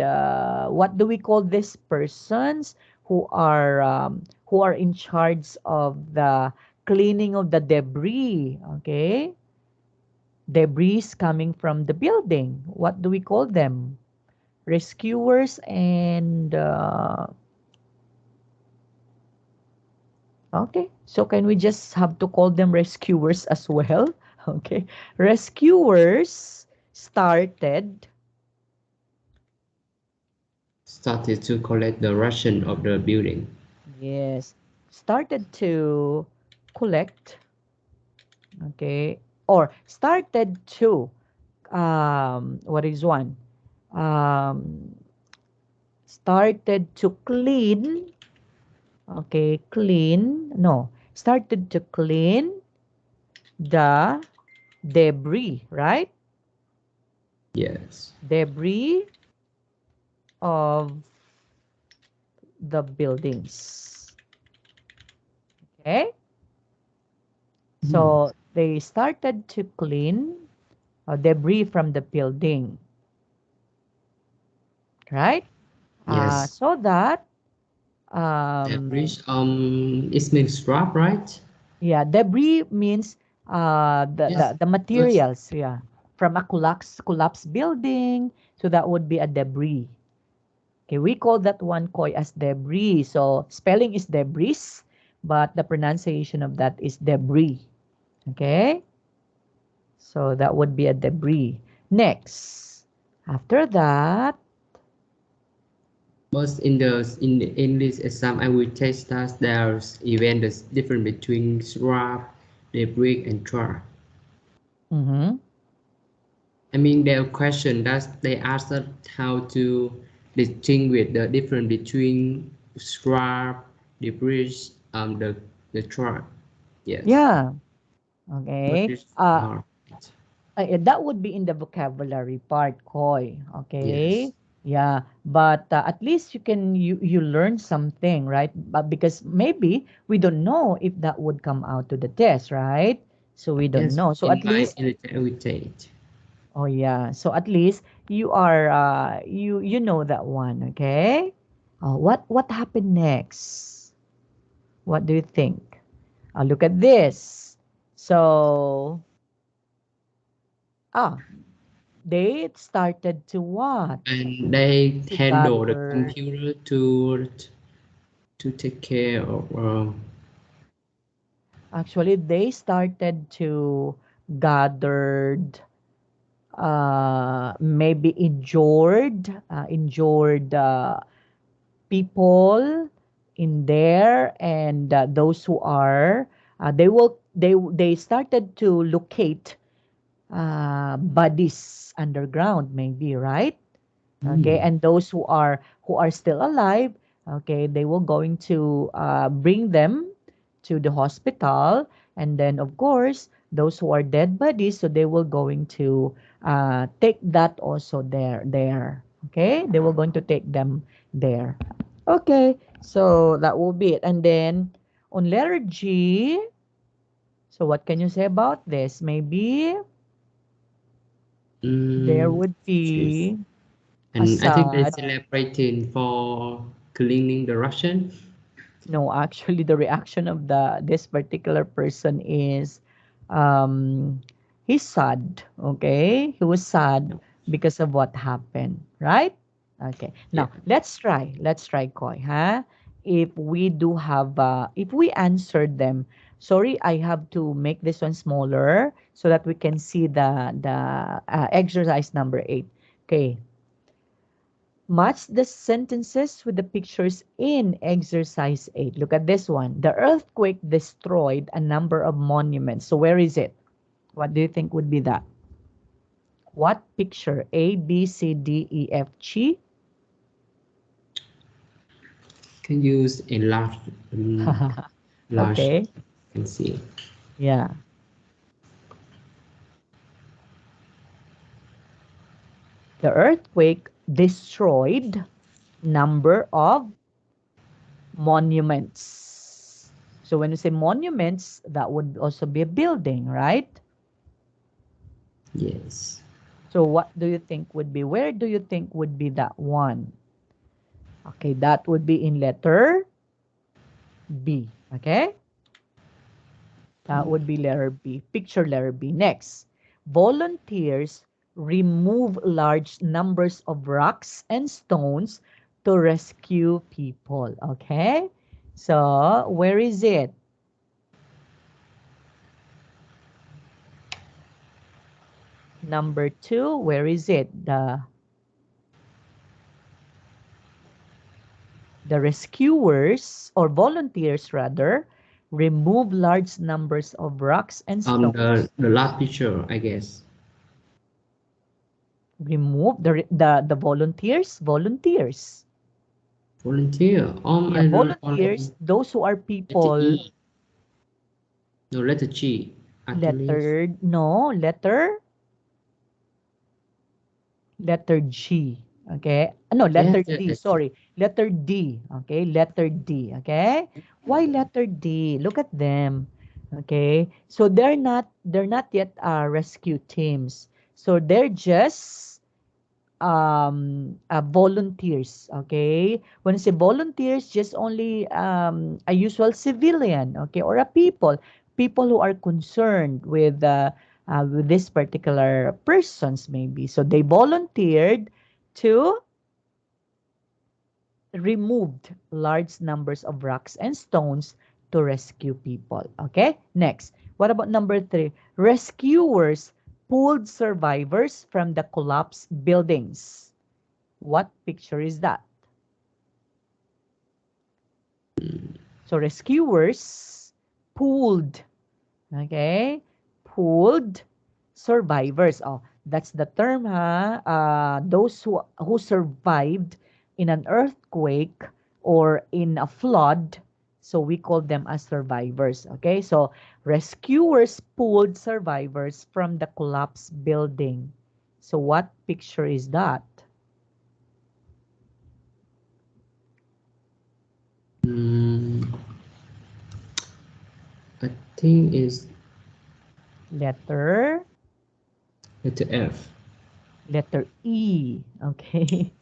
[SPEAKER 1] what do we call these persons who are in charge of the cleaning of the debris, okay, debris coming from the building, what do we call them? Rescuers and okay, so can we just have to call them rescuers as well? Okay, rescuers started
[SPEAKER 2] started to collect the ration of the building.
[SPEAKER 1] yes, started to collect, okay, or started to what is one, um started to clean, okay, clean, no, started to clean the debris, right?
[SPEAKER 2] Yes.
[SPEAKER 1] Debris of the buildings, okay.
[SPEAKER 2] Hmm.
[SPEAKER 1] So they started to clean debris from the building, right?
[SPEAKER 2] Yes.
[SPEAKER 1] So that
[SPEAKER 2] The
[SPEAKER 1] um,
[SPEAKER 2] bridge it means scrap, right?
[SPEAKER 1] yeah, debris means
[SPEAKER 2] Yes.
[SPEAKER 1] the
[SPEAKER 2] Yes.
[SPEAKER 1] materials, yeah, from a collapsed building. So that would be a debris. Okay, we call that one koi as debris. So spelling is debris, but the pronunciation of that is debris. Okay, so that would be a debris. Next, after that,
[SPEAKER 2] But in the English exam, I will test that there's even the difference between scrap, debris, and trash.
[SPEAKER 1] mhm,
[SPEAKER 2] I mean, their question that they asked us how to distinguish the difference between scrap, debris, the trash. Yes,
[SPEAKER 1] yeah,
[SPEAKER 2] but
[SPEAKER 1] okay.
[SPEAKER 2] it's hard.
[SPEAKER 1] That would be in the vocabulary part, koi. Okay.
[SPEAKER 2] Yes,
[SPEAKER 1] Yeah, but at least you learn something, right? But because maybe we don't know if that would come out to the test, right? So we don't
[SPEAKER 2] yes.
[SPEAKER 1] know. So
[SPEAKER 2] In
[SPEAKER 1] at
[SPEAKER 2] my
[SPEAKER 1] least,
[SPEAKER 2] irritate.
[SPEAKER 1] oh yeah. So at least you are you know that one, okay? What happened next? What do you think? Look at this. So ah, they started to what?
[SPEAKER 2] And they
[SPEAKER 1] To
[SPEAKER 2] handle the
[SPEAKER 1] gather.
[SPEAKER 2] computer to take care of
[SPEAKER 1] Actually, they started to gathered maybe injured people in there, and those who are they started to locate bodies underground, maybe, right? Okay,
[SPEAKER 2] Mm.
[SPEAKER 1] and those who are still alive, okay, they will going to bring them to the hospital, and then of course those who are dead bodies, so they will going to take that also there. Okay, they will going to take them there. Okay, so that will be it. And then on letter G, so what can you say about this? Maybe there
[SPEAKER 2] Mm.
[SPEAKER 1] would
[SPEAKER 2] Jeez.
[SPEAKER 1] be a
[SPEAKER 2] And I think they're
[SPEAKER 1] sad.
[SPEAKER 2] celebrating for cleaning the Russian.
[SPEAKER 1] No, actually, the reaction of the this particular person is, um, he's sad. Okay, he was sad because of what happened, right? Okay.
[SPEAKER 2] Yeah.
[SPEAKER 1] Now let's try. Let's try, Koi. Huh? If we do have, if we answered them. Sorry, I have to make this one smaller so that we can see the exercise number 8. Okay. Match the sentences with the pictures in exercise 8. Look at this one. The earthquake destroyed a number of monuments. So where is it? What do you think would be that? What picture? A, B, C, D, E, F, G?
[SPEAKER 2] Can use a large, large.
[SPEAKER 1] Okay.
[SPEAKER 2] Can see.
[SPEAKER 1] Yeah. The earthquake destroyed number of monuments. So when you say monuments, that would also be a building, right?
[SPEAKER 2] Yes.
[SPEAKER 1] So what do you think would be? Where do you think would be that one? Okay, that would be in letter B. Okay, that would be letter B. Picture letter B. Next, volunteers remove large numbers of rocks and stones to rescue people. Okay, so where is it? Number 2, where is it? The rescuers or volunteers rather remove large numbers of rocks and
[SPEAKER 2] The
[SPEAKER 1] stones.
[SPEAKER 2] last picture, I guess.
[SPEAKER 1] Remove the volunteers.
[SPEAKER 2] Volunteer.
[SPEAKER 1] Yeah,
[SPEAKER 2] I don't
[SPEAKER 1] volunteers,
[SPEAKER 2] follow.
[SPEAKER 1] those who are
[SPEAKER 2] Letter
[SPEAKER 1] people.
[SPEAKER 2] E. No, letter G. Athletes.
[SPEAKER 1] Letter, no, letter G. Okay, no, letter
[SPEAKER 2] Yes,
[SPEAKER 1] D,
[SPEAKER 2] yes.
[SPEAKER 1] sorry, letter D. Okay, letter D. Okay, why letter D? Look at them. Okay, so they're not yet rescue teams, so they're just volunteers. Okay, when I say volunteers, just only a usual civilian, okay, or a people who are concerned with this particular persons, maybe, so they volunteered to removed large numbers of rocks and stones to rescue people. Okay, next, what about number 3? Rescuers pulled survivors from the collapsed buildings. What picture is that? So rescuers pulled, okay, pulled survivors. Oh, that's the term, huh? Those who survived in an earthquake or in a flood. So we call them as survivors. Okay, so rescuers pulled survivors from the collapsed building. So what picture is that?
[SPEAKER 2] Mm, I think it's
[SPEAKER 1] Letter
[SPEAKER 2] letter F.
[SPEAKER 1] letter E. Okay.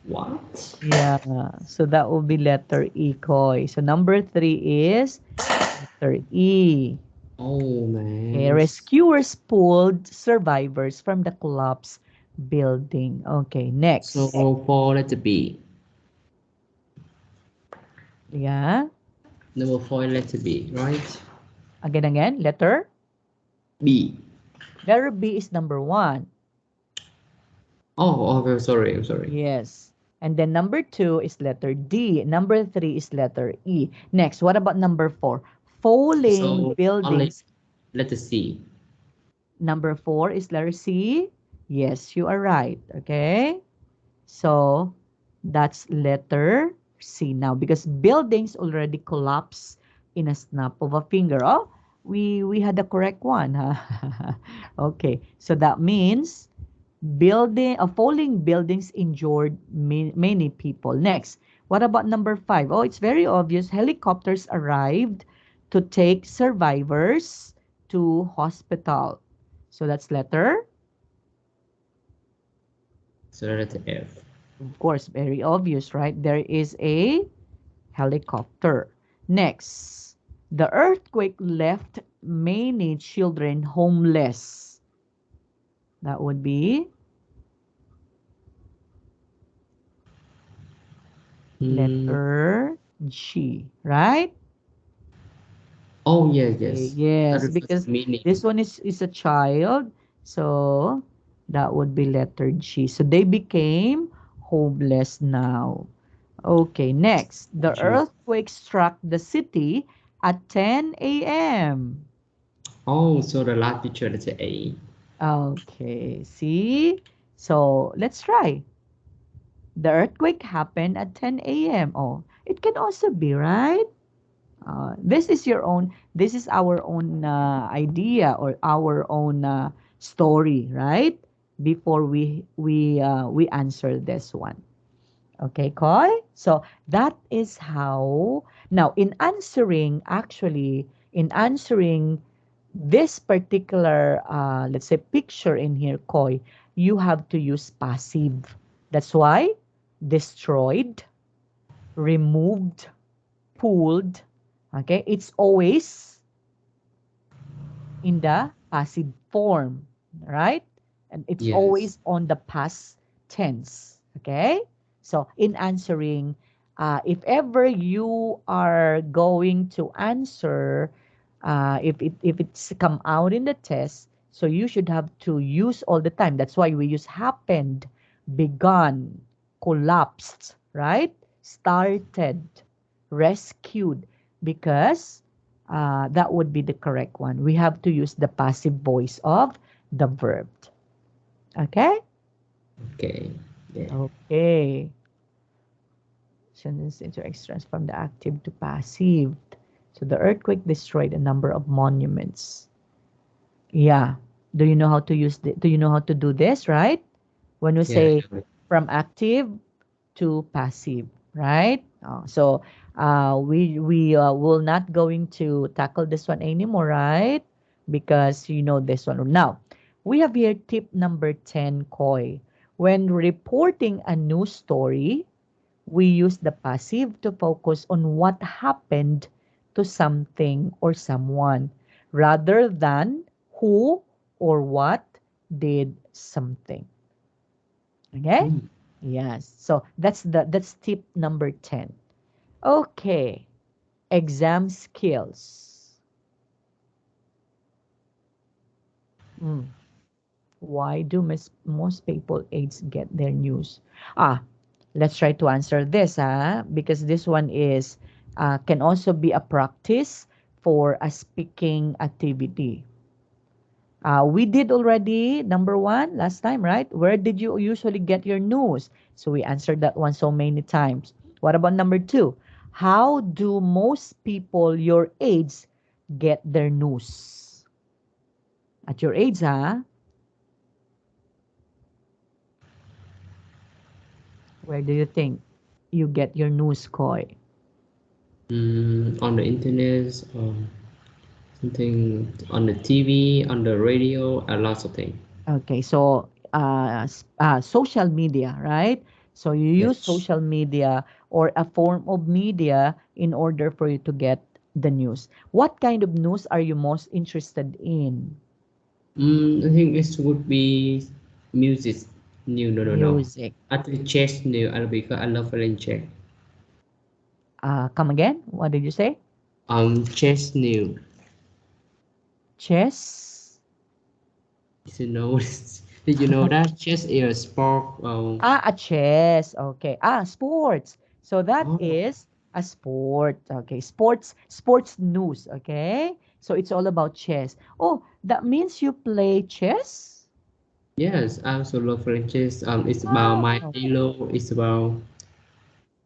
[SPEAKER 2] What?
[SPEAKER 1] Yeah, so that will be letter E, Koi. So number 3 is letter E.
[SPEAKER 2] Oh
[SPEAKER 1] Okay,
[SPEAKER 2] man.
[SPEAKER 1] rescuers pulled survivors from the collapsed building. Okay,
[SPEAKER 2] So
[SPEAKER 1] next.
[SPEAKER 2] for letter B.
[SPEAKER 1] Yeah,
[SPEAKER 2] Number 4 letter B, right?
[SPEAKER 1] again, letter.
[SPEAKER 2] B.
[SPEAKER 1] Letter B is number 1.
[SPEAKER 2] Oh, okay, sorry, I'm sorry.
[SPEAKER 1] Yes. And then number 2 is letter D. Number 3 is letter E. Next, what about number 4? Falling
[SPEAKER 2] So only
[SPEAKER 1] buildings.
[SPEAKER 2] letter C.
[SPEAKER 1] Number 4 is letter C. Yes, you are right. Okay. So that's letter C now because buildings already collapse in a snap of a finger. Oh, we had the correct one, huh? Okay, so that means falling buildings injured many people. Next, what about number 5? Oh, it's very obvious. Helicopters arrived to take survivors to hospital. So that's letter,
[SPEAKER 2] So letter F.
[SPEAKER 1] of course, very obvious, right? There is a helicopter. Next, the earthquake left many children homeless. That would be
[SPEAKER 2] Hmm.
[SPEAKER 1] letter G, right?
[SPEAKER 2] Oh yes,
[SPEAKER 1] Okay,
[SPEAKER 2] yes. That
[SPEAKER 1] yes,
[SPEAKER 2] refers to
[SPEAKER 1] because
[SPEAKER 2] meaning.
[SPEAKER 1] this one is a child, so that would be letter G. So they became homeless now. Okay, next. The
[SPEAKER 2] G.
[SPEAKER 1] earthquake struck the city at 10 a.m.
[SPEAKER 2] Oh, so the last picture letter A.
[SPEAKER 1] Okay, see? So let's try. The earthquake happened at 10 a.m. Oh, it can also be, right? This is our own idea or our own story, right? Before we answer this one. Okay, Koi? So that is how, now in answering this particular, let's say, picture in here, Koi, you have to use passive. That's why destroyed, removed, pulled. Okay, it's always in the passive form, right? And it's
[SPEAKER 2] Yes.
[SPEAKER 1] always on the past tense. Okay, so in answering, if ever you are going to answer, if it's come out in the test, so you should have to use all the time. That's why we use happened, begun, collapsed, right? Started, rescued, because that would be the correct one. We have to use the passive voice of the verb. Okay?
[SPEAKER 2] Okay. Yeah.
[SPEAKER 1] Okay. Sentence interacts transform the active to passive. So the earthquake destroyed a number of monuments. Yeah. Do you know how to do this, right? When we
[SPEAKER 2] Yeah.
[SPEAKER 1] say from active to passive, right? So we will not going to tackle this one anymore, right? Because you know this one. Now, we have here tip number 10, Koi. When reporting a news story, we use the passive to focus on what happened to something or someone rather than who or what did something. Okay?
[SPEAKER 2] Mm.
[SPEAKER 1] Yes. So that's tip number 10. Okay. Exam skills. Mm. Why do most people aides get their news? Ah, let's try to answer this, because this one is can also be a practice for a speaking activity. We did already number one last time, right? Where did you usually get your news? So we answered that one so many times. What about number two? How do most people your age get their news? At your age, where do you think you get your news, Koi?
[SPEAKER 2] On the internet, something on the TV, on the radio, a lot of things.
[SPEAKER 1] Okay, so social media, right? So you use
[SPEAKER 2] Yes.
[SPEAKER 1] social media or a form of media in order for you to get the news. What kind of news are you most interested in?
[SPEAKER 2] I think this would be music. New, no, no, no.
[SPEAKER 1] Music.
[SPEAKER 2] Actually, chess new, because I love playing chess.
[SPEAKER 1] Come again? What did you say?
[SPEAKER 2] Chess new.
[SPEAKER 1] Chess?
[SPEAKER 2] Did you know? Did you know that chess is a sport?
[SPEAKER 1] A chess. Okay. Sports. So that
[SPEAKER 2] Oh,
[SPEAKER 1] is a sport. Okay. Sports news. Okay. So it's all about chess. Oh, that means you play chess?
[SPEAKER 2] Yes, I also love Frenches. It's about my
[SPEAKER 1] Wow.
[SPEAKER 2] Halo. It's about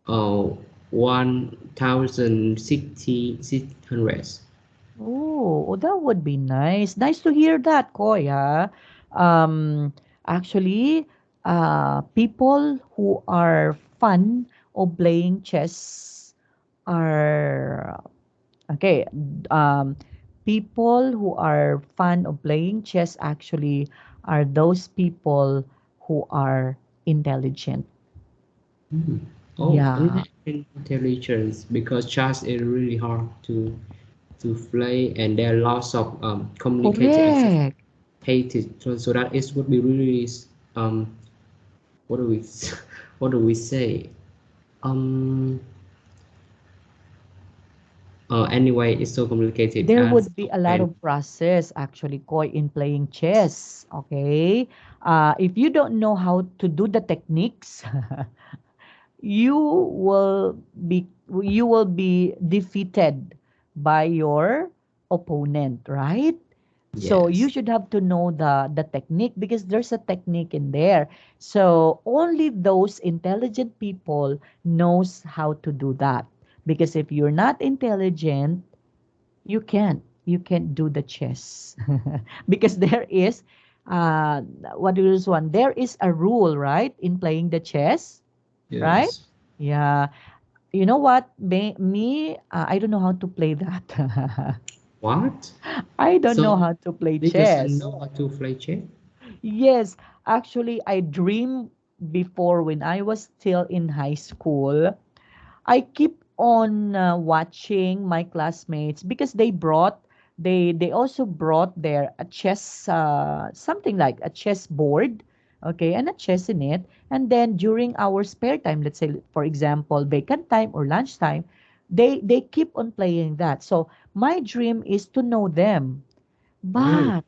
[SPEAKER 2] uh 1,600.
[SPEAKER 1] Oh, that would be nice. Nice to hear that, Koy, huh? Um, actually, people who are fun of playing chess are okay. Um, people who are fun of playing chess actually are those people who are intelligent.
[SPEAKER 2] Mhm. Oh,
[SPEAKER 1] Yeah,
[SPEAKER 2] intelligence because chess is really hard to play and there are lots of communicated exercise
[SPEAKER 1] correct.
[SPEAKER 2] hated. So that is would be really um what do we what do we say? Um anyway, it's so complicated
[SPEAKER 1] There
[SPEAKER 2] as
[SPEAKER 1] would be a lot of process actually, Koy, in playing chess. Okay. If you don't know how to do the techniques, you will you will be defeated by your opponent, right? So you
[SPEAKER 2] yes.
[SPEAKER 1] should have to know the technique because there's a technique in there. So only those intelligent people knows how to do that. Because if you're not intelligent, you can't do the chess. Because there is uh what is one, there is a rule, right, in playing the chess, right?
[SPEAKER 2] Yes.
[SPEAKER 1] Yeah. You know what? Me, I don't know how to play that.
[SPEAKER 2] What?
[SPEAKER 1] I don't know
[SPEAKER 2] So
[SPEAKER 1] how to play
[SPEAKER 2] they doesn't
[SPEAKER 1] chess.
[SPEAKER 2] know how to play chess?
[SPEAKER 1] Yes, actually, I dream before when I was still in high school. I keep on watching my classmates because they also brought their a chess something like a chess board, okay, and a chess in it. And then during our spare time, let's say for example vacant time or lunchtime, they keep on playing that. So my dream is to know them,
[SPEAKER 2] Oh,
[SPEAKER 1] but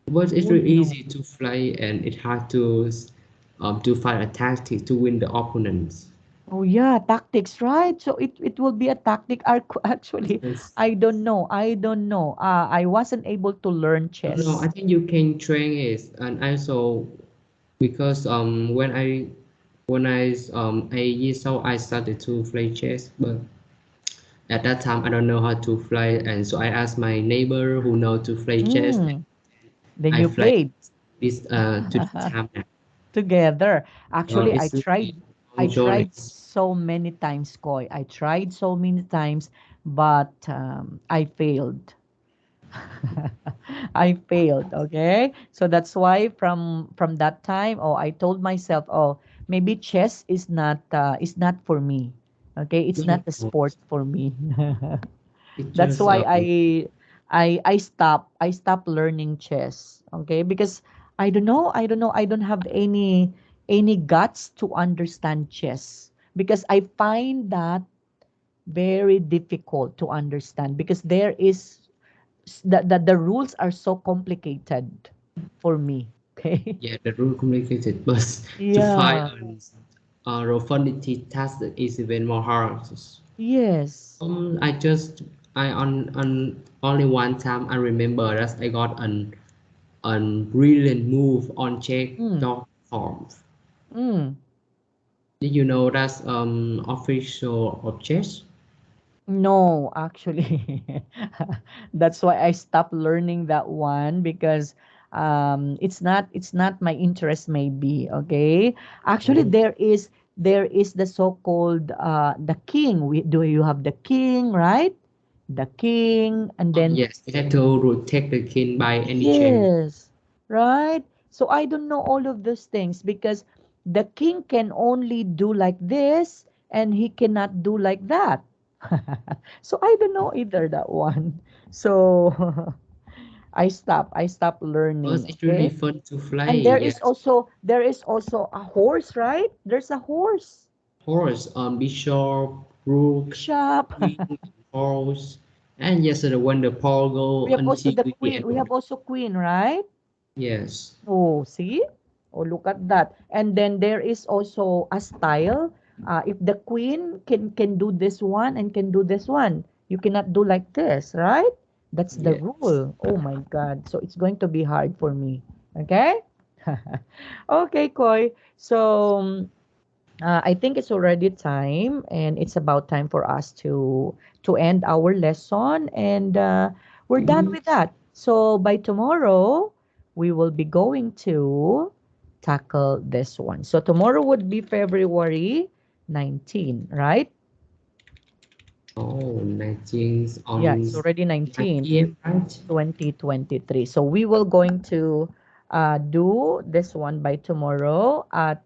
[SPEAKER 2] but it's
[SPEAKER 1] oh
[SPEAKER 2] really
[SPEAKER 1] no.
[SPEAKER 2] easy to play and it hard to find a tactic to win the opponents.
[SPEAKER 1] Oh yeah, tactics, right? So it will be a tactic. Actually,
[SPEAKER 2] Yes.
[SPEAKER 1] I don't know. I don't know. I wasn't able to learn
[SPEAKER 2] No, I
[SPEAKER 1] chess.
[SPEAKER 2] think you can train it, and also because when I 8 years old I started to play chess, but at that time I don't know how to play, and so I asked my neighbor who know to play chess.
[SPEAKER 1] Mm, then
[SPEAKER 2] I
[SPEAKER 1] you
[SPEAKER 2] play
[SPEAKER 1] played
[SPEAKER 2] this to this time now.
[SPEAKER 1] together. Actually,
[SPEAKER 2] It's really
[SPEAKER 1] I
[SPEAKER 2] enjoying.
[SPEAKER 1] tried so many times, Koi. I tried so many times, but I failed. I failed, okay? So that's why from that time, oh, I told myself, oh, maybe chess is not for me. Okay? It's not
[SPEAKER 2] No,
[SPEAKER 1] a sport for me.
[SPEAKER 2] it
[SPEAKER 1] That's
[SPEAKER 2] just
[SPEAKER 1] why I stopped learning chess, okay? Because I don't have any guts to understand chess because I find that very difficult to understand because there is the rules are so complicated for me. Okay.
[SPEAKER 2] yeah the rule complicated, but to find
[SPEAKER 1] Yeah.
[SPEAKER 2] a profundity task is even more hard.
[SPEAKER 1] Yes.
[SPEAKER 2] I just I on only one time I remember that I got an brilliant move on
[SPEAKER 1] Mm.
[SPEAKER 2] check.com.
[SPEAKER 1] Mm.
[SPEAKER 2] Did you know that's official of chess?
[SPEAKER 1] No, actually. That's why I stopped learning that one because it's not my interest maybe, okay? Actually
[SPEAKER 2] Oh,
[SPEAKER 1] there is the so-called the king. Do you have the king, right? The king, and then
[SPEAKER 2] yes, you have to rotate the king by any chance.
[SPEAKER 1] yes, right? So I don't know all of those things because the king can only do like this and he cannot do like that. So I don't know either that one. So I stopped
[SPEAKER 2] But
[SPEAKER 1] learning,
[SPEAKER 2] it's really
[SPEAKER 1] okay?
[SPEAKER 2] fun to
[SPEAKER 1] And
[SPEAKER 2] play. Yes,
[SPEAKER 1] there is also a horse, right? There's a horse.
[SPEAKER 2] horse, bishop, rook,
[SPEAKER 1] Bishop.
[SPEAKER 2] queen, horse, and yes, when the pawn
[SPEAKER 1] We
[SPEAKER 2] go
[SPEAKER 1] have also
[SPEAKER 2] until
[SPEAKER 1] the
[SPEAKER 2] the
[SPEAKER 1] queen. We
[SPEAKER 2] end.
[SPEAKER 1] have also queen, right?
[SPEAKER 2] Yes,
[SPEAKER 1] Oh, see? Oh, look at that. And then there is also a style. If the queen can do this one and can do this one, you cannot do like this, right? That's the
[SPEAKER 2] yes.
[SPEAKER 1] rule. Oh my God. So it's going to be hard for me. Okay? Okay, Koi. So I think it's already time, and it's about time for us to end our lesson, and we're done
[SPEAKER 2] Mhm.
[SPEAKER 1] with that. So by tomorrow, we will be going to tackle this one. So tomorrow would be February 19, right?
[SPEAKER 2] Oh, 19th
[SPEAKER 1] Yeah,
[SPEAKER 2] on
[SPEAKER 1] it's already 19,
[SPEAKER 2] 9 p.m., right?
[SPEAKER 1] 2023. So we will going to do this one by tomorrow at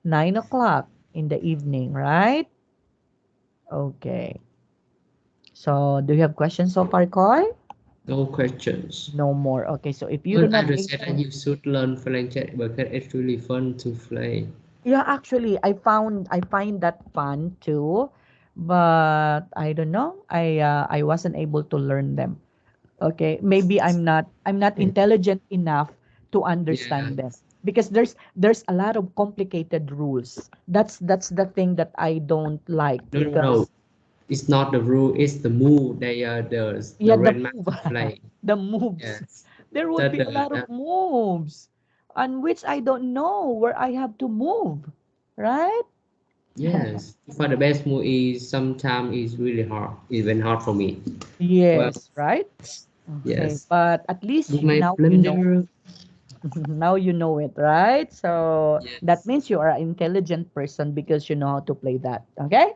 [SPEAKER 1] 9 o'clock in the evening, right? Okay. So do you have questions so far, Koi?
[SPEAKER 2] No questions.
[SPEAKER 1] No more. Okay, so if you
[SPEAKER 2] Well,
[SPEAKER 1] don't
[SPEAKER 2] I
[SPEAKER 1] have
[SPEAKER 2] just said that
[SPEAKER 1] anything,
[SPEAKER 2] you should learn French because it's really fun to play.
[SPEAKER 1] yeah, actually, I find that fun too, but I don't know. I wasn't able to learn them. Okay, maybe I'm not intelligent enough to understand them
[SPEAKER 2] Yes.
[SPEAKER 1] because there's a lot of complicated rules. That's the thing that I don't like
[SPEAKER 2] No, no, no.
[SPEAKER 1] because
[SPEAKER 2] It's not the rule, it's the move. They are the
[SPEAKER 1] yeah, the move,
[SPEAKER 2] grandmaster play.
[SPEAKER 1] the moves.
[SPEAKER 2] Yes.
[SPEAKER 1] There would
[SPEAKER 2] That
[SPEAKER 1] be a lot of moves on which I don't know where I have to move, right?
[SPEAKER 2] yes. For the best move is sometimes is really hard, even hard for me. Well,
[SPEAKER 1] Yes, right? Okay,
[SPEAKER 2] yes.
[SPEAKER 1] but at least
[SPEAKER 2] With my
[SPEAKER 1] now you know.
[SPEAKER 2] blender,
[SPEAKER 1] Now you know it, right? So that
[SPEAKER 2] yes,
[SPEAKER 1] means you are an intelligent person because you know how to play that. Okay?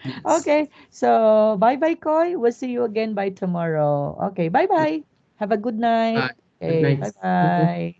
[SPEAKER 2] yes.
[SPEAKER 1] Okay. So bye bye, Koi. We'll see you again by tomorrow. Okay. Bye bye. Have a good night.
[SPEAKER 2] Bye. Good
[SPEAKER 1] Okay.
[SPEAKER 2] night.
[SPEAKER 1] Bye bye.